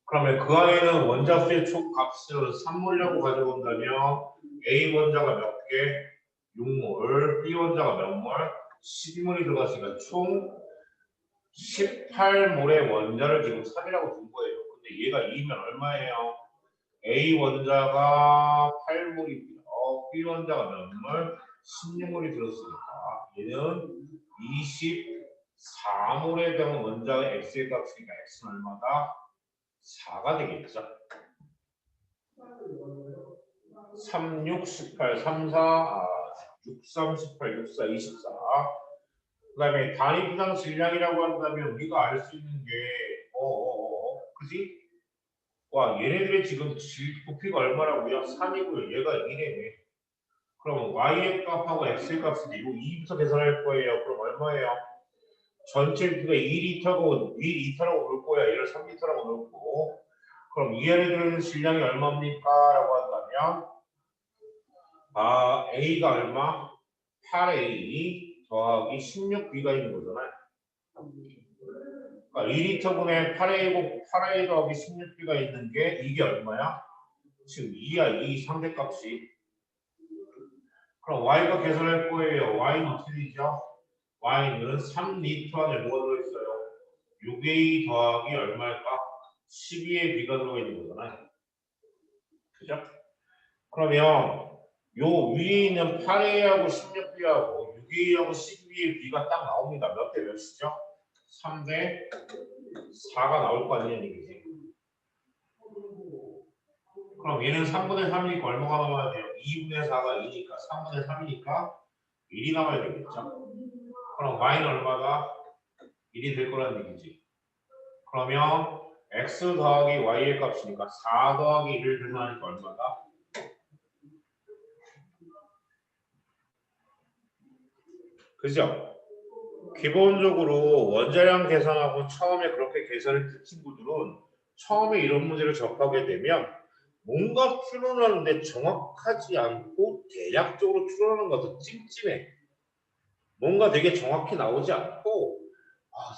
그러면 그 안에는 원자수의 총 값을 3몰이라고 가져온다면 A 원자가 몇 개? 6몰, B 원자가 몇 몰? 12몰이 들어갔으니까 총 18몰의 원자를 지금 3이라고 둔 거예요. 근데 얘가 2면 얼마예요? A 원자가 8몰이고요. B 원자가 몇 몰? 16몰이 들었으니까 얘는 24몰에 대한 원자의 X의 값이니까 X는 얼마다? 4가 되겠죠. 3, 6, 18, 3, 4, 6, 3, 18, 6, 4, 24. 그 다음에 단위 부상 질량이라고 한다면 우리가 알 수 있는 게, 그지? 와, 얘네들의 지금 부피가 얼마라고요? 3이고요. 얘가 1이네. 그럼 y의 값하고 x의 값은 이거 2부터 계산할 거예요. 그럼 얼마예요? 전체 부피가 2리터고 2리터라고 볼 거야. 얘를 3리터라고 놓고. 그럼 이 안에 들어있는 질량이 얼마입니까? 라고 한다면 A가 얼마? 8A 더하기 16B가 있는 거잖아요. 그러니까 2리터분의 8A고 8A 더하기 16B가 있는 게 이게 얼마야? 지금 2야. 2 상대값이. 그럼 Y가 계산할 거예요. Y는 어떻게 되죠? Y는 3리터 안에 뭐가 들어있어요? 6A 더하기 얼마일까? 12의 B가 들어가 있는 거잖아요. 그죠? 그러면 요 위에 있는 8A하고 16B하고 6A하고 12의 B가 딱 나옵니다. 몇 대 몇이죠? 3대 4가 나올 거 아니냐는 얘기지. 그럼 얘는 3분의 3이니까 얼마가 나와야 돼요? 2분의 4가 2니까 3분의 3이니까 1이 나와야 되겠죠? 그럼 y는 얼마가? 1이 될 거라는 얘기지. 그러면 x 더하기 y의 값이니까 4 더하기 1을 계산하니까 얼마다? 그죠? 기본적으로 원자량 계산하고 처음에 그렇게 계산을 든 친구들은 처음에 이런 문제를 접하게 되면 뭔가 추론하는데 정확하지 않고 대략적으로 추론하는 것도 찜찜해. 뭔가 되게 정확히 나오지 않고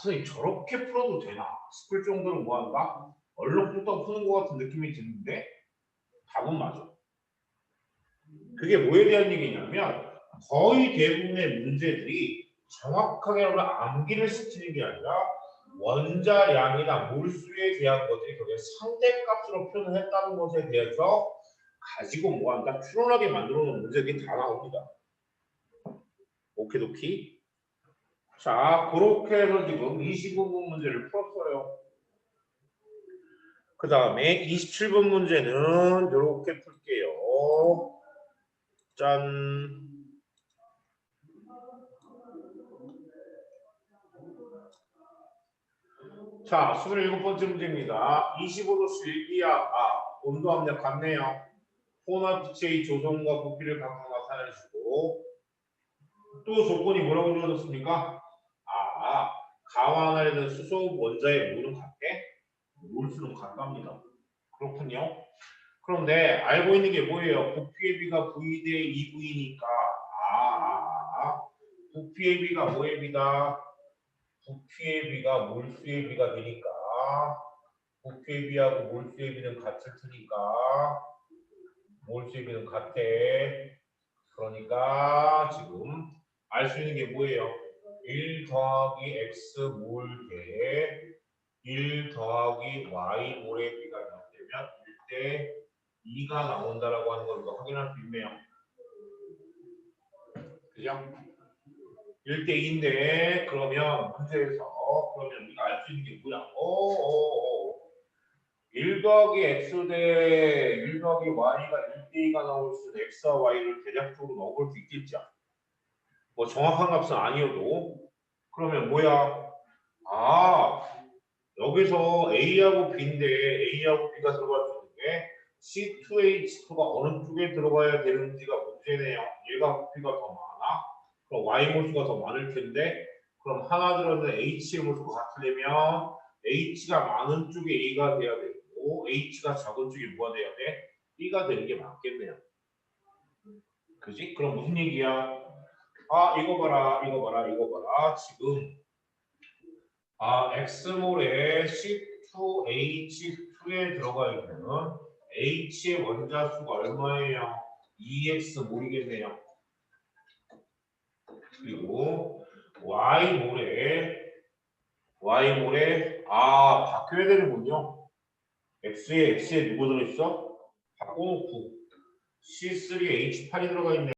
선생님 저렇게 풀어도 되나 싶을 정도로 뭐한가? 얼렁뚱땅 푸는 것 같은 느낌이 드는데 답은 맞아. 그게 뭐에 대한 얘기냐면 거의 대부분의 문제들이 정확하게 암기를 시키는 게 아니라 원자량이나 몰수에 대한 것들이 거기에 상대값으로 표현을 했다는 것에 대해서 가지고 뭐한다? 추론하게 만들어 놓은 문제들이 다 나옵니다. 오케이도키. 자, 그렇게 해서 지금 25분 문제를 풀었어요. 그 다음에 27번 문제는 이렇게 풀게요. 짠. 자, 27번째 문제입니다. 25도씨 일기압, 온도 압력 같네요. 혼합 기체의 조성과 부피를 각각 나타내주고 또 조건이 뭐라고 주어졌습니까? 가완하에 대한 수소 원자의 물은 같대? 몰수는 같답니다. 그렇군요. 그런데 알고 있는 게 뭐예요? 부피의 비가 V 대 2V니까 부피의 비가 뭐의 비다? 부피의 비가 몰수의 비가 되니까 부피의 비하고 몰수의 비는 같을 테니까 몰수의 비는 같대. 그러니까 지금 알 수 있는 게 뭐예요? 1 더하기 x 몰 대 1 더하기 y 몰의 비가 몇 되면 1대 2가 나온다라고 하는 걸 우리가 확인할 수 있네요. 그죠? 1대 2인데 그러면 문제에서 그러면 우리가 알 수 있는 게 뭐야? 1 더하기 x 대 1 더하기 y가 1대 2가 나올 수 있는 x와 y를 대략적으로 넣어볼 수 있겠죠. 뭐 정확한 값은 아니어도 그러면 뭐야? 여기서 A하고 B인데 A하고 B가 들어갈 수 있는 게 C2H2가 어느 쪽에 들어가야 되는지가 문제네요. 얘가 부피가 더 많아? 그럼 Y 몰수가 더 많을 텐데 그럼 하나 들어있는 H의 몰수가 같으려면 H가 많은 쪽에 A가 돼야 되고 되고 H가 작은 쪽이 뭐가 돼야 돼? B가 되는 게 맞겠네요. 그지? 그럼 무슨 얘기야? 아 이거 봐라 이거 봐라 이거 봐라 지금 X몰에 C2H2에 들어가 있는 H의 원자수가 얼마예요? 2X몰이겠네요. 그리고 Y몰에 바뀌어야 되는군요. X에 누구 들어있어? 바꿔놓고 C3H8이 들어가 있네.